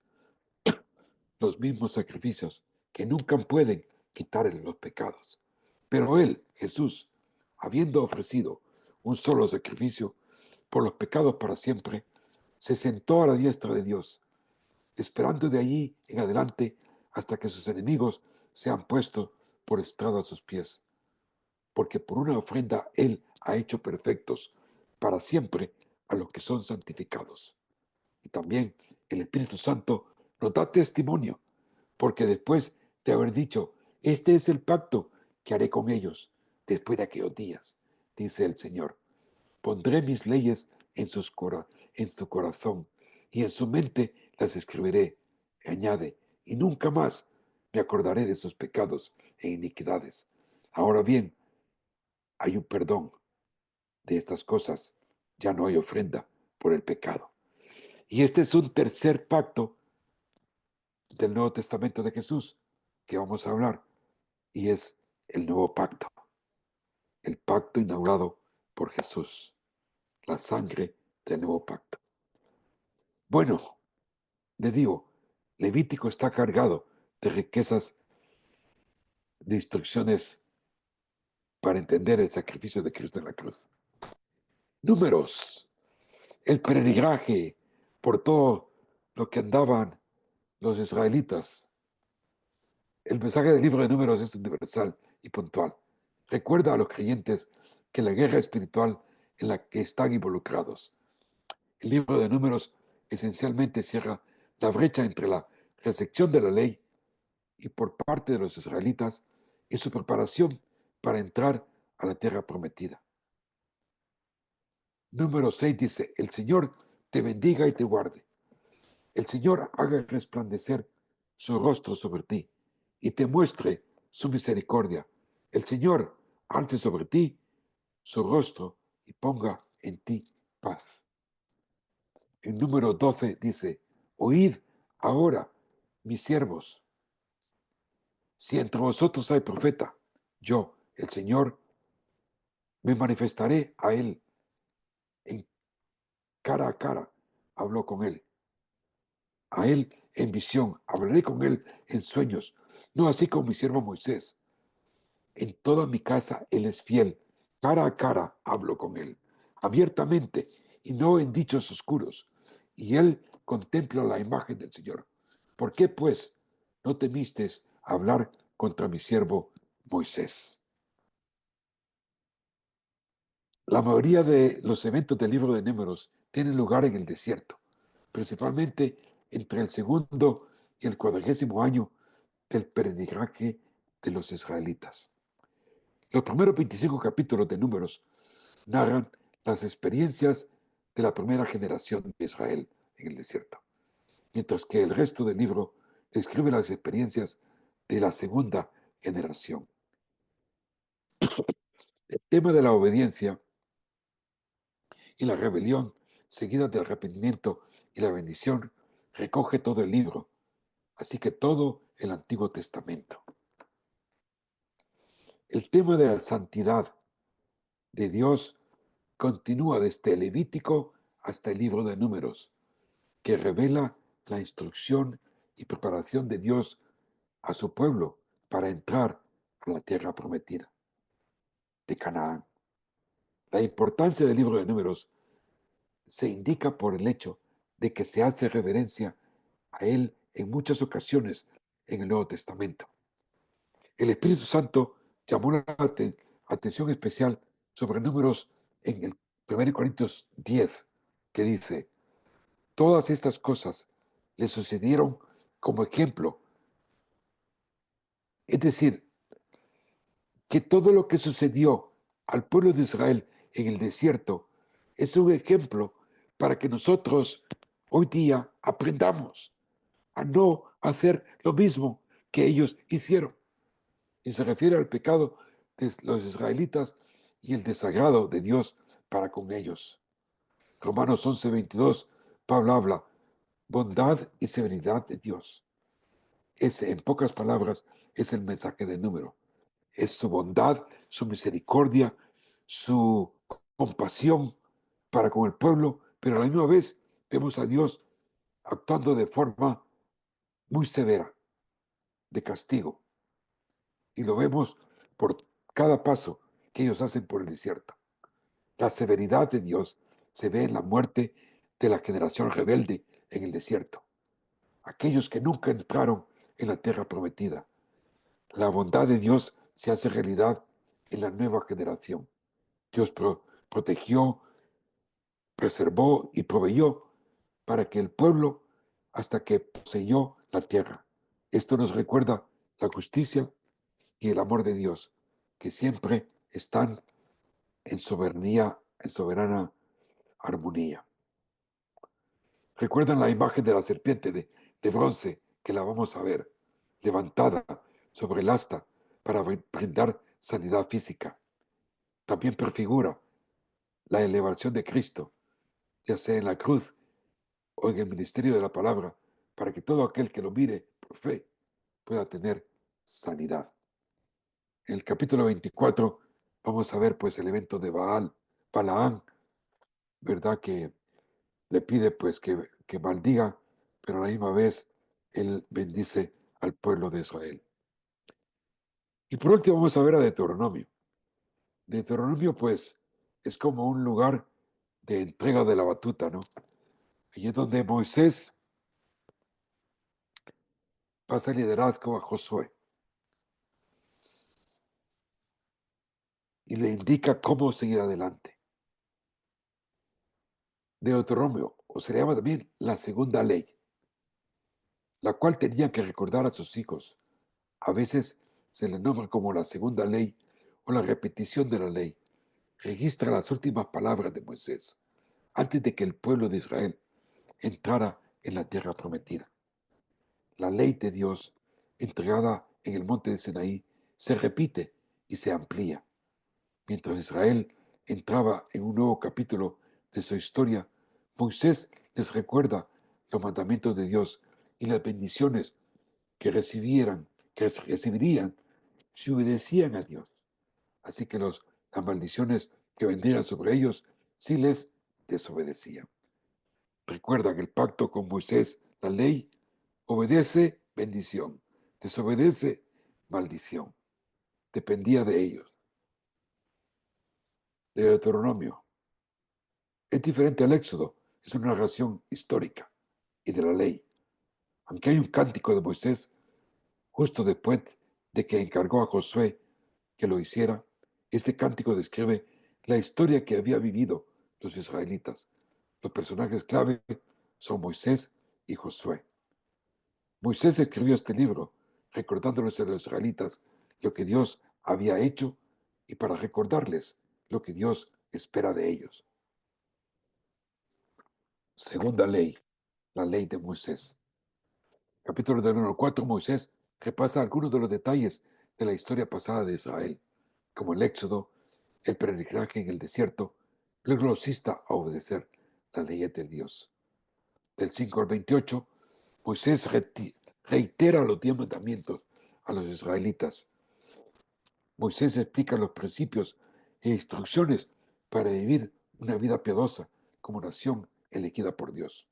los mismos sacrificios que nunca pueden quitarle los pecados. Pero Él, Jesús, habiendo ofrecido un solo sacrificio por los pecados para siempre, se sentó a la diestra de Dios, esperando de allí en adelante hasta que sus enemigos sean puestos por estrado a sus pies. Porque por una ofrenda Él ha hecho perfectos para siempre a los que son santificados. Y también el Espíritu Santo nos da testimonio, porque después de haber dicho, este es el pacto que haré con ellos después de aquellos días, dice el Señor, pondré mis leyes en su corazón y en su mente las escribiré, añade, y nunca más me acordaré de sus pecados e iniquidades. Ahora bien, hay un perdón de estas cosas, ya no hay ofrenda por el pecado. Y este es un tercer pacto del Nuevo Testamento de Jesús que vamos a hablar, y es el nuevo pacto, el pacto inaugurado por Jesús, la sangre del nuevo pacto. Bueno, le digo, Levítico está cargado de riquezas, de instrucciones para entender el sacrificio de Cristo en la cruz. Números, el peregrinaje por todo lo que andaban los israelitas. El mensaje del libro de Números es universal y puntual. Recuerda a los creyentes que la guerra espiritual en la que están involucrados. El libro de Números esencialmente cierra la brecha entre la recepción de la ley y por parte de los israelitas y su preparación para entrar a la tierra prometida. Número 6 dice, el Señor te bendiga y te guarde. El Señor haga resplandecer su rostro sobre ti y te muestre su misericordia. El Señor alce sobre ti su rostro y ponga en ti paz. El número 12 dice, oíd ahora, mis siervos, si entre vosotros hay profeta, yo, el Señor, me manifestaré a él en cara a cara, habló con él. A él en visión, hablaré con él en sueños, no así como mi siervo Moisés. En toda mi casa él es fiel, cara a cara hablo con él, abiertamente y no en dichos oscuros. Y él contempla la imagen del Señor. ¿Por qué, pues, no temiste hablar contra mi siervo Moisés? La mayoría de los eventos del libro de Números tienen lugar en el desierto, principalmente entre el segundo y el 40º año del peregrinaje de los israelitas. Los primeros 25 capítulos de Números narran las experiencias de la primera generación de Israel en el desierto, mientras que el resto del libro describe las experiencias de la segunda generación. El tema de la obediencia y la rebelión, seguida del arrepentimiento y la bendición, recoge todo el libro, así que todo el Antiguo Testamento. El tema de la santidad de Dios continúa desde el Levítico hasta el libro de Números, que revela la instrucción y preparación de Dios a su pueblo para entrar a la tierra prometida. de Canaán. La importancia del libro de Números se indica por el hecho de que se hace reverencia a él en muchas ocasiones en el Nuevo Testamento. El Espíritu Santo llamó la atención especial sobre Números en el 1 Corintios 10, que dice: todas estas cosas le sucedieron como ejemplo. Es decir, que todo lo que sucedió al pueblo de Israel en el desierto es un ejemplo para que nosotros hoy día aprendamos a no hacer lo mismo que ellos hicieron. Y se refiere al pecado de los israelitas y el desagrado de Dios para con ellos. Romanos 11:22, Pablo habla bondad y severidad de Dios. Ese, en pocas palabras, es el mensaje del número. Es su bondad, su misericordia, su compasión para con el pueblo, pero a la misma vez vemos a Dios actuando de forma muy severa, de castigo. Y lo vemos por cada paso que ellos hacen por el desierto. La severidad de Dios se ve en la muerte de la generación rebelde en el desierto. Aquellos que nunca entraron en la tierra prometida. La bondad de Dios se hace realidad en la nueva generación. Dios protegió, preservó y proveyó para que el pueblo, hasta que poseyó la tierra. Esto nos recuerda la justicia y el amor de Dios, que siempre están en soberana armonía. ¿Recuerdan la imagen de la serpiente de bronce que la vamos a ver, levantada sobre el asta para brindar sanidad física? También prefigura la elevación de Cristo, ya sea en la cruz o en el ministerio de la palabra, para que todo aquel que lo mire por fe pueda tener sanidad. En el capítulo 24 vamos a ver pues el evento de Balaán, ¿verdad? Que le pide pues que maldiga, pero a la misma vez él bendice al pueblo de Israel. Y por último vamos a ver a Deuteronomio. Deuteronomio pues es como un lugar de entrega de la batuta, ¿no? Y es donde Moisés pasa el liderazgo a Josué y le indica cómo seguir adelante. Deuteronomio, o se le llama también la segunda ley, la cual tenían que recordar a sus hijos. A veces se le nombra como la segunda ley o la repetición de la ley. Registra las últimas palabras de Moisés antes de que el pueblo de Israel entrara en la tierra prometida. La ley de Dios, entregada en el monte de Sinaí, se repite y se amplía. Mientras Israel entraba en un nuevo capítulo de su historia, Moisés les recuerda los mandamientos de Dios y las bendiciones que recibirían si obedecían a Dios. Así que las maldiciones que vendrían sobre ellos si les desobedecían. Recuerdan el pacto con Moisés, la ley: obedece, bendición; desobedece, maldición. Dependía de ellos. De Deuteronomio. Es diferente al Éxodo, es una narración histórica y de la ley. Aunque hay un cántico de Moisés justo después de que encargó a Josué que lo hiciera, este cántico describe la historia que había vivido los israelitas. Los personajes clave son Moisés y Josué. Moisés escribió este libro recordándoles a los israelitas lo que Dios había hecho y para recordarles lo que Dios espera de ellos. Segunda ley, la ley de Moisés. Capítulo del 1 al 4, Moisés repasa algunos de los detalles de la historia pasada de Israel, como el éxodo, el peregrinaje en el desierto. Luego los insta a obedecer las leyes de Dios. Del 5 al 28, Moisés reitera los 10 mandamientos a los israelitas. Moisés explica los principios e instrucciones para vivir una vida piadosa como nación elegida por Dios.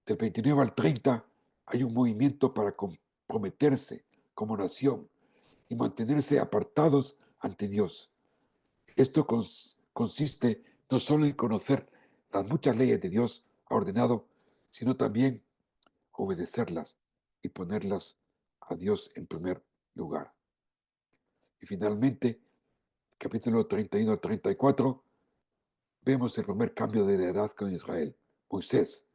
Del 29 al 30 hay un movimiento para comprometerse como nación y mantenerse apartados ante Dios. Esto consiste no solo en conocer las muchas leyes de Dios ha ordenado, sino también obedecerlas y ponerlas a Dios en primer lugar. Y finalmente, capítulo 31 al 34, vemos el primer cambio de liderazgo en Israel. Moisés,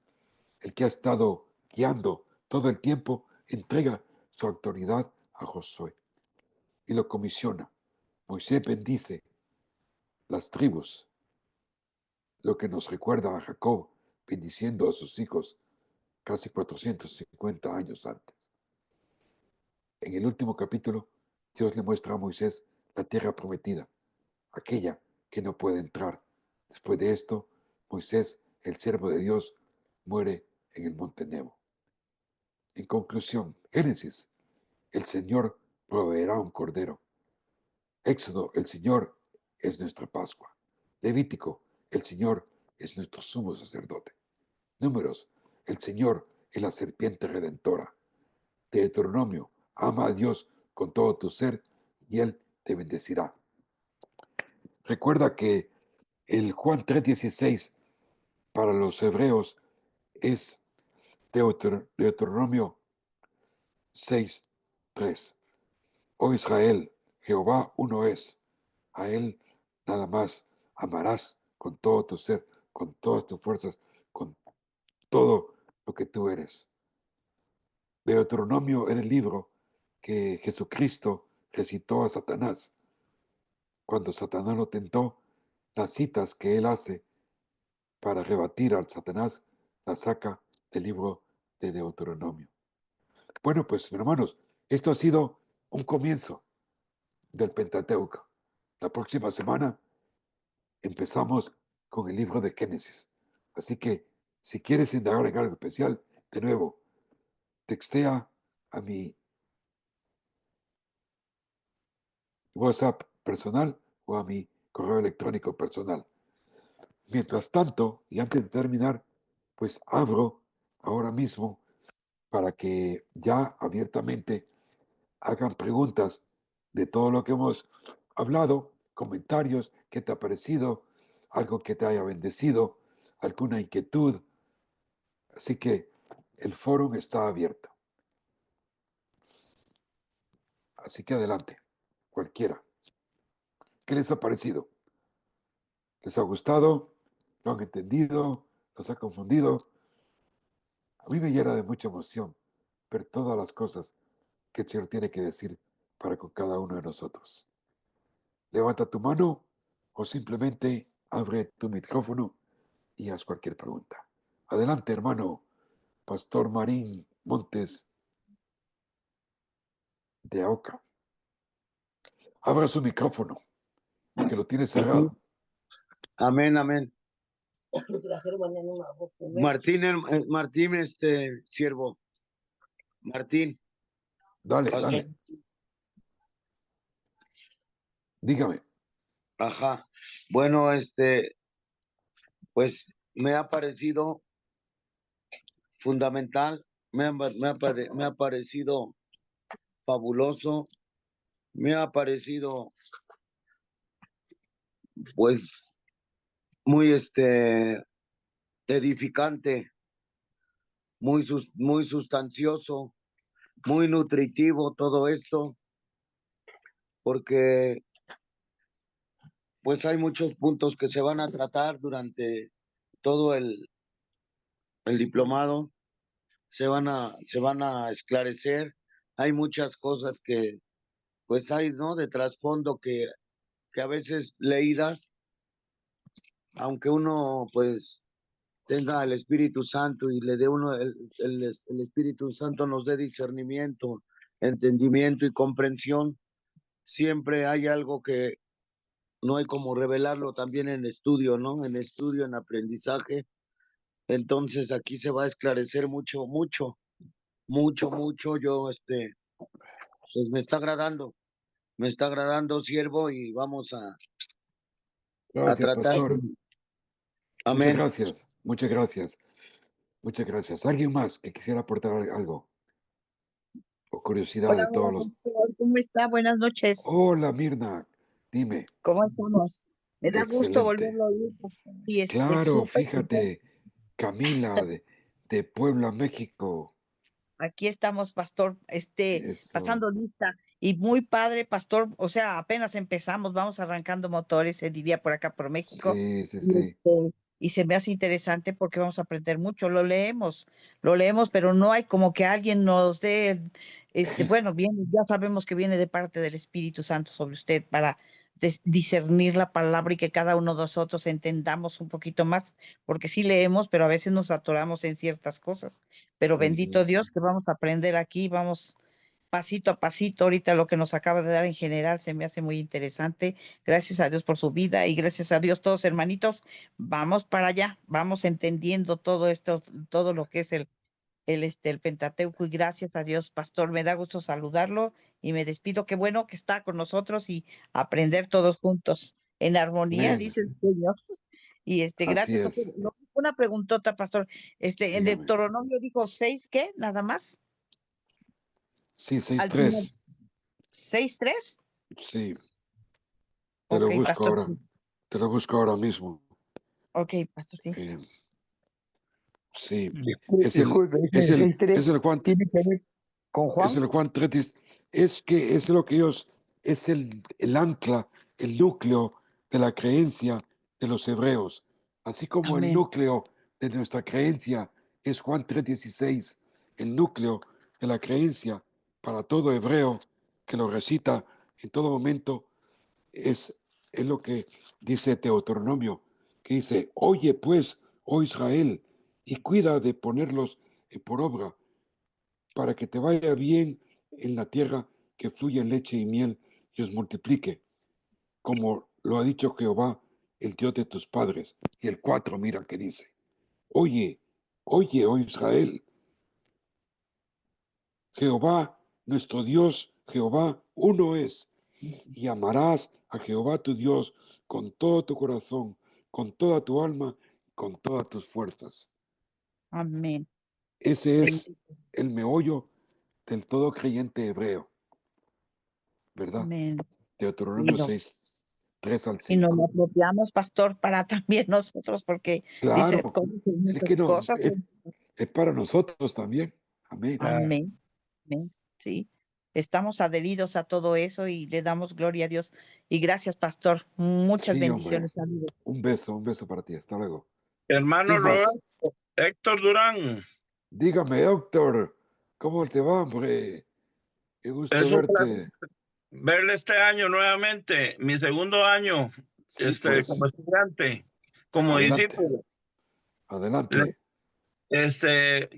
el que ha estado guiando todo el tiempo, entrega su autoridad a Josué y lo comisiona. Moisés bendice las tribus, lo que nos recuerda a Jacob bendiciendo a sus hijos casi 450 años antes. En el último capítulo, Dios le muestra a Moisés la tierra prometida, aquella que no puede entrar. Después de esto, Moisés, el siervo de Dios, muere en el monte Nebo. En conclusión, Génesis, el Señor proveerá un cordero. Éxodo, el Señor es nuestra Pascua. Levítico, el Señor es nuestro sumo sacerdote. Números, el Señor es la serpiente redentora. Deuteronomio, ama a Dios con todo tu ser y Él te bendecirá. Recuerda que el Juan 3:16 para los hebreos es Deuteronomio 6:3. Oh Israel, Jehová uno es. A Él nada más amarás con todo tu ser, con todas tus fuerzas, con todo lo que tú eres. Deuteronomio era el libro que Jesucristo recitó a Satanás. Cuando Satanás lo tentó, las citas que él hace para rebatir al Satanás las saca del libro de Deuteronomio. Bueno, pues hermanos, esto ha sido un comienzo del Pentateuco. La próxima semana empezamos con el libro de Génesis. Así que si quieres indagar en algo especial, de nuevo, textea a mi WhatsApp personal o a mi correo electrónico personal. Mientras tanto, y antes de terminar, pues abro ahora mismo para que ya abiertamente hagan preguntas de todo lo que hemos hablado, comentarios, qué te ha parecido, algo que te haya bendecido, alguna inquietud. Así que el foro está abierto. Así que adelante, cualquiera. ¿Qué les ha parecido? ¿Les ha gustado? ¿Lo han entendido? ¿Los ha confundido? A mí me llena de mucha emoción ver todas las cosas que el Señor tiene que decir para con cada uno de nosotros. Levanta tu mano o simplemente abre tu micrófono y haz cualquier pregunta. Adelante, hermano Pastor Marín Montes de Aoca. Abra su micrófono, que lo tiene cerrado. Amén, amén. Martín, siervo. Martín. Dale, Pastor. dale. Dígame. Ajá. Bueno, pues me ha parecido fundamental, me ha parecido fabuloso, me ha parecido, pues, muy, edificante, muy sustancioso, muy nutritivo todo esto, porque pues hay muchos puntos que se van a tratar durante todo el diplomado, se van a esclarecer. Hay muchas cosas que pues hay, ¿no? De trasfondo que a veces leídas, aunque uno pues tenga el Espíritu Santo y le dé uno, el Espíritu Santo nos dé discernimiento, entendimiento y comprensión, siempre hay algo que no hay como revelarlo también en estudio, ¿no? En estudio, en aprendizaje. Entonces aquí se va a esclarecer mucho. Yo, pues me está agradando, siervo, y vamos a Gracias, tratar. pastor. Amén. Muchas gracias. ¿Alguien más que quisiera aportar algo? O curiosidad Hola, de todos los... pastor, ¿cómo está? Buenas noches. Hola, Mirna. Dime. ¿Cómo estamos? Me da gusto Excelente. volverlo a oír, pastor, y Claro, súper contenta. fíjate, Camila de Puebla, México. Aquí estamos, pastor, Eso. pasando lista y muy padre, pastor. O sea, apenas empezamos, vamos arrancando motores, se diría por acá por México. Sí, sí, Y, sí. y se me hace interesante porque vamos a aprender mucho. Lo leemos, pero no hay como que alguien nos dé, bueno, bien, ya sabemos que viene de parte del Espíritu Santo sobre usted para discernir la palabra y que cada uno de nosotros entendamos un poquito más, porque sí leemos, pero a veces nos atoramos en ciertas cosas. Pero bendito Dios que vamos a aprender aquí, vamos pasito a pasito. Ahorita lo que nos acaba de dar en general se me hace muy interesante. Gracias a Dios por su vida y gracias a Dios todos hermanitos, vamos para allá, vamos entendiendo todo esto, todo lo que es el Pentateuco y gracias a Dios, pastor, me da gusto saludarlo y me despido. Qué bueno que está con nosotros y aprender todos juntos en armonía, Amén. dice el Señor. Y Así gracias, pastor. es. Una preguntota, pastor. En Dígame. Deuteronomio dijo 6, ¿qué? Nada más. Sí, Al final, 6:3. 6:3. Sí, te Ok, lo busco pastor. ahora. Te lo busco ahora mismo. Ok, pastor, sí. Sí, Disculpe, es ese el, 6:3 es el Juan, tiene que ver con es Juan. el Juan 3, es que es lo que ellos, es el ancla, el núcleo de la creencia de los hebreos, así como el Amén. núcleo de nuestra creencia es Juan 3:16, el núcleo de la creencia para todo hebreo que lo recita en todo momento es lo que dice Deuteronomio, que dice, oye pues, oh Israel, y cuida de ponerlos por obra, para que te vaya bien en la tierra que fluye leche y miel y os multiplique, como lo ha dicho Jehová, el Dios de tus padres. Y el 4, mira que dice, oye, oye, oh Israel, Jehová, nuestro Dios, Jehová, uno es, y amarás a Jehová tu Dios con todo tu corazón, con toda tu alma, con todas tus fuerzas. Amén. Ese es el meollo del todo creyente hebreo, ¿verdad? Amén. Deuteronomio Y, 6, 3 al y nos 5. lo apropiamos, pastor, para también nosotros, porque dice Claro, es que muchas no, cosas. es para nosotros también. Amén. Amén. Amén. Sí. Estamos adheridos a todo eso y le damos gloria a Dios. Y gracias, pastor. Muchas Sí, hombre. bendiciones. Saludos. Un beso para ti. Hasta luego. Hermano ¿Quién más? Roberto, Héctor Durán, Dígame, doctor, ¿cómo te va, hombre? Qué gusto es un placer verte. verle este año nuevamente, mi segundo año, Sí, pues, como estudiante, como adelante, discípulo. adelante.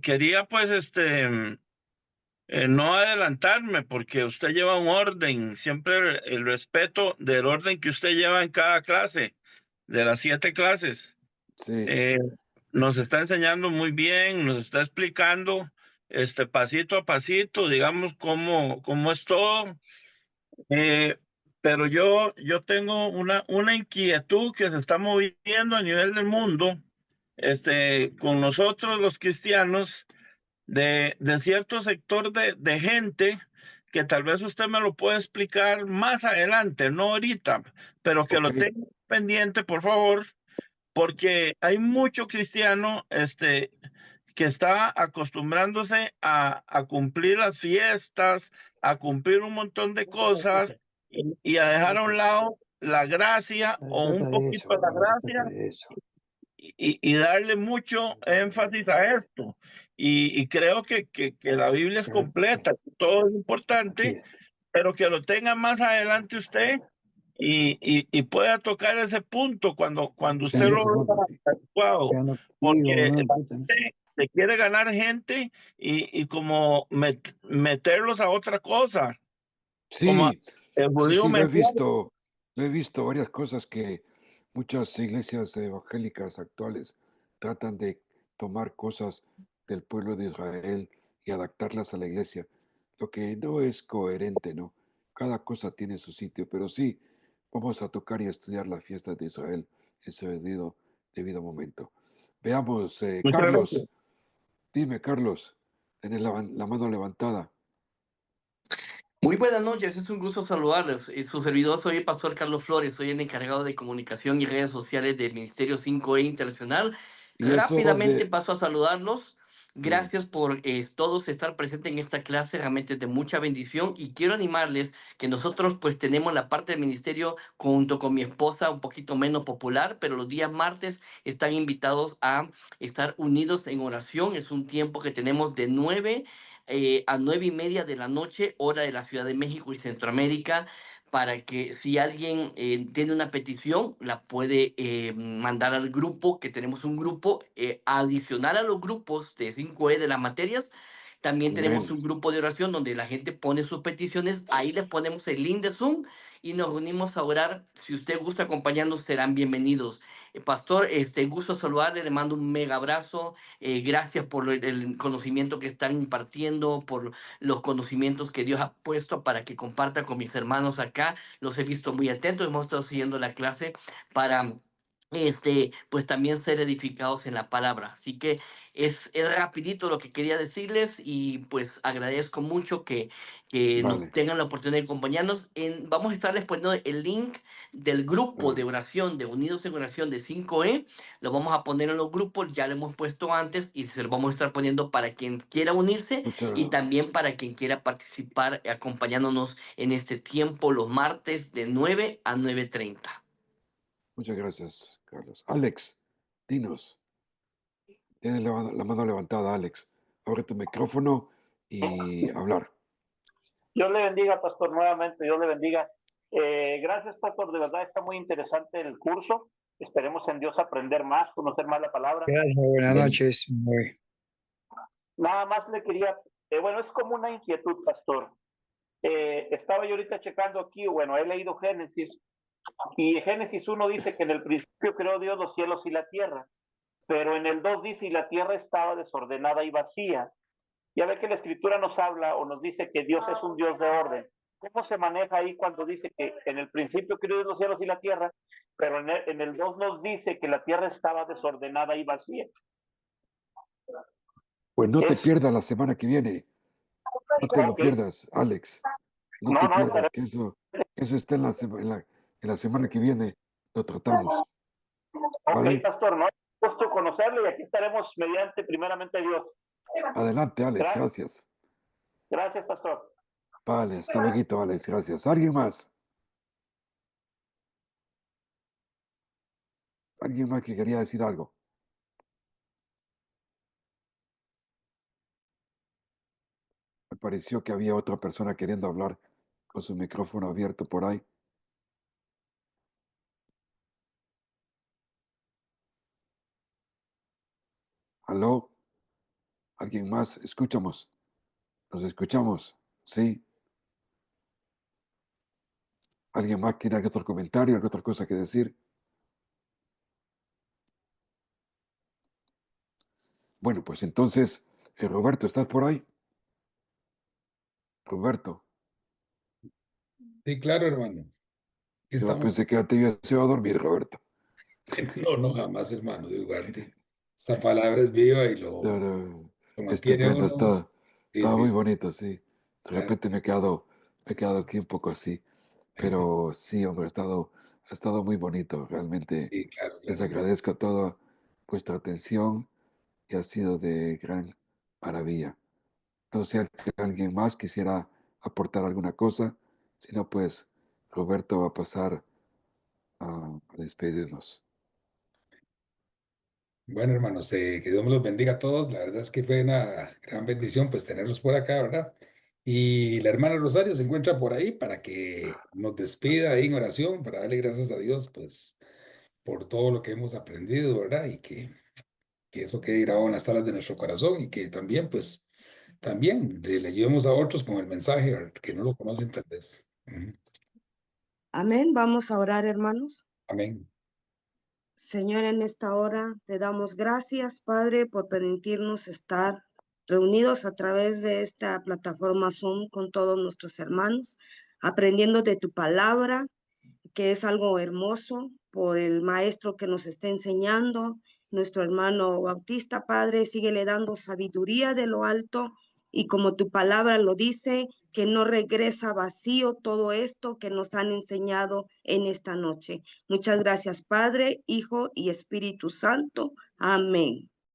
Quería pues, no adelantarme porque usted lleva un orden, siempre el respeto del orden que usted lleva en cada clase, de las 7 clases. Sí, Nos está enseñando muy bien, nos está explicando pasito a pasito, digamos, cómo es todo. Pero yo tengo una inquietud que se está moviendo a nivel del mundo, con nosotros los cristianos, de cierto sector de gente que tal vez usted me lo puede explicar más adelante, no ahorita, pero que ok, lo tenga pendiente, por favor, porque hay mucho cristiano, que está acostumbrándose a cumplir las fiestas, a cumplir un montón de cosas y a dejar a un lado la gracia No se o un trata de eso, poquito de la no se trata gracia de eso. y darle mucho énfasis a esto. Y creo que la Biblia es completa, todo es importante, Aquí, pero que lo tenga más adelante usted y pueda tocar ese punto cuando usted lo vea adecuado, ya no digo, porque no me la importa. gente se quiere ganar gente y como meterlos a otra cosa, como sí, el sí, judío sí, mesiánico. lo he visto varias cosas que muchas iglesias evangélicas actuales tratan de tomar cosas del pueblo de Israel y adaptarlas a la iglesia, lo que no es coherente, ¿no? Cada cosa tiene su sitio, pero sí, vamos a tocar y estudiar las fiestas de Israel en su debido momento. Veamos, Muchas gracias. Carlos, dime, Carlos, tienes la mano levantada. Muy buenas noches, es un gusto saludarles. Su servidor soy el pastor Carlos Flores, soy el encargado de comunicación y redes sociales del Ministerio 5E Internacional. Y eso Rápidamente de... paso a saludarlos. Sí, Gracias por todos estar presentes en esta clase, realmente es de mucha bendición, y quiero animarles que nosotros pues tenemos la parte del ministerio junto con mi esposa un poquito menos popular, pero los días martes están invitados a estar unidos en oración. Es un tiempo que tenemos de 9 a 9:30 de la noche, hora de la Ciudad de México y Centroamérica, para que si alguien tiene una petición, la puede mandar al grupo, que tenemos un grupo adicional a los grupos de 5E de las materias. También tenemos amén. un grupo de oración donde la gente pone sus peticiones. Ahí les ponemos el link de Zoom y nos reunimos a orar. Si usted gusta acompañarnos, serán bienvenidos. Pastor, gusto saludarle, le mando un mega abrazo. Gracias por el conocimiento que están impartiendo, por los conocimientos que Dios ha puesto para que comparta con mis hermanos acá. Los he visto muy atentos, hemos estado siguiendo la clase para pues también ser edificados en la palabra. Así que es rapidito lo que quería decirles, y pues agradezco mucho que nos Vale. tengan la oportunidad de acompañarnos. Vamos a estarles poniendo el link del grupo de Ah, oración de Unidos en Oración de 5E. Lo vamos a poner en los grupos, ya lo hemos puesto antes y se lo vamos a estar poniendo para quien quiera unirse y muchas, también para quien quiera participar acompañándonos en este tiempo los martes de 9 a 9:30. muchas gracias, Carlos. Alex, dinos. Tienes la mano levantada, Alex. Abre tu micrófono y hablar. Dios le bendiga, pastor, nuevamente, Dios le bendiga. Gracias, pastor, de verdad está muy interesante el curso. Esperemos en Dios aprender más, conocer más la palabra. Gracias, buenas Amén. noches. Nada más le quería, bueno, es como una inquietud, pastor. Estaba yo ahorita checando aquí, bueno, he leído Génesis, y Génesis 1 dice que en el principio creó Dios los cielos y la tierra, pero en el 2 dice, y la tierra estaba desordenada y vacía. Ya ve que la escritura nos habla o nos dice que Dios es un Dios de orden. ¿Cómo se maneja ahí cuando dice que en el principio creó Dios los cielos y la tierra, pero en el 2 nos dice que la tierra estaba desordenada y vacía? Pues no te Es, pierdas la semana que viene. No te lo ok, pierdas, Alex. No no, te no, pierdas, que eso está en la semana que viene. Lo tratamos. ok, ¿Vale? pastor, no, gusto conocerle y aquí estaremos mediante primeramente Dios. Adelante, Alex. Gracias, Gracias. gracias, pastor. Vale, hasta luego, Alex. Gracias. ¿Alguien más? ¿Alguien más que quería decir algo? Me pareció que había otra persona queriendo hablar con su micrófono abierto por ahí. ¿Aló? ¿Alguien más? Escuchamos. Nos escuchamos. ¿Sí? ¿Alguien más tiene algún otro comentario, alguna otra cosa que decir? Bueno, pues entonces, Roberto, ¿estás por ahí? Roberto, Sí, claro, hermano. Aquí yo estamos. pensé que ya te habías ido a dormir, Roberto. No, no, jamás, hermano, de Ugarte. Esta palabra es viva y No, no, lo este mantiene ofrenda uno. Sí, está muy sí, bonito, sí. De claro. repente me he quedado aquí un poco así. Pero sí, hombre, ha estado muy bonito. Realmente Sí, claro, les claro. agradezco toda vuestra atención y ha sido de gran maravilla. No sé si alguien más quisiera aportar alguna cosa. Si no, pues Roberto va a pasar a despedirnos. Bueno, hermanos, que Dios me los bendiga a todos. La verdad es que fue una gran bendición pues tenerlos por acá, ¿verdad? Y la hermana Rosario se encuentra por ahí para que nos despida ahí en oración, para darle gracias a Dios pues por todo lo que hemos aprendido, ¿verdad? Y que eso quede grabado en las tablas de nuestro corazón y que también pues también le ayudemos a otros con el mensaje ¿verdad? Que no lo conocen tal vez. Ujú. Amén. Vamos a orar, hermanos. Amén. Señor, en esta hora te damos gracias, Padre, por permitirnos estar reunidos a través de esta plataforma Zoom con todos nuestros hermanos, aprendiendo de tu palabra, que es algo hermoso, por el maestro que nos está enseñando, nuestro hermano Bautista, Padre, síguele dando sabiduría de lo alto y como tu palabra lo dice, que no regresa vacío todo esto que nos han enseñado en esta noche. Muchas gracias, Padre, Hijo y Espíritu Santo. Amén.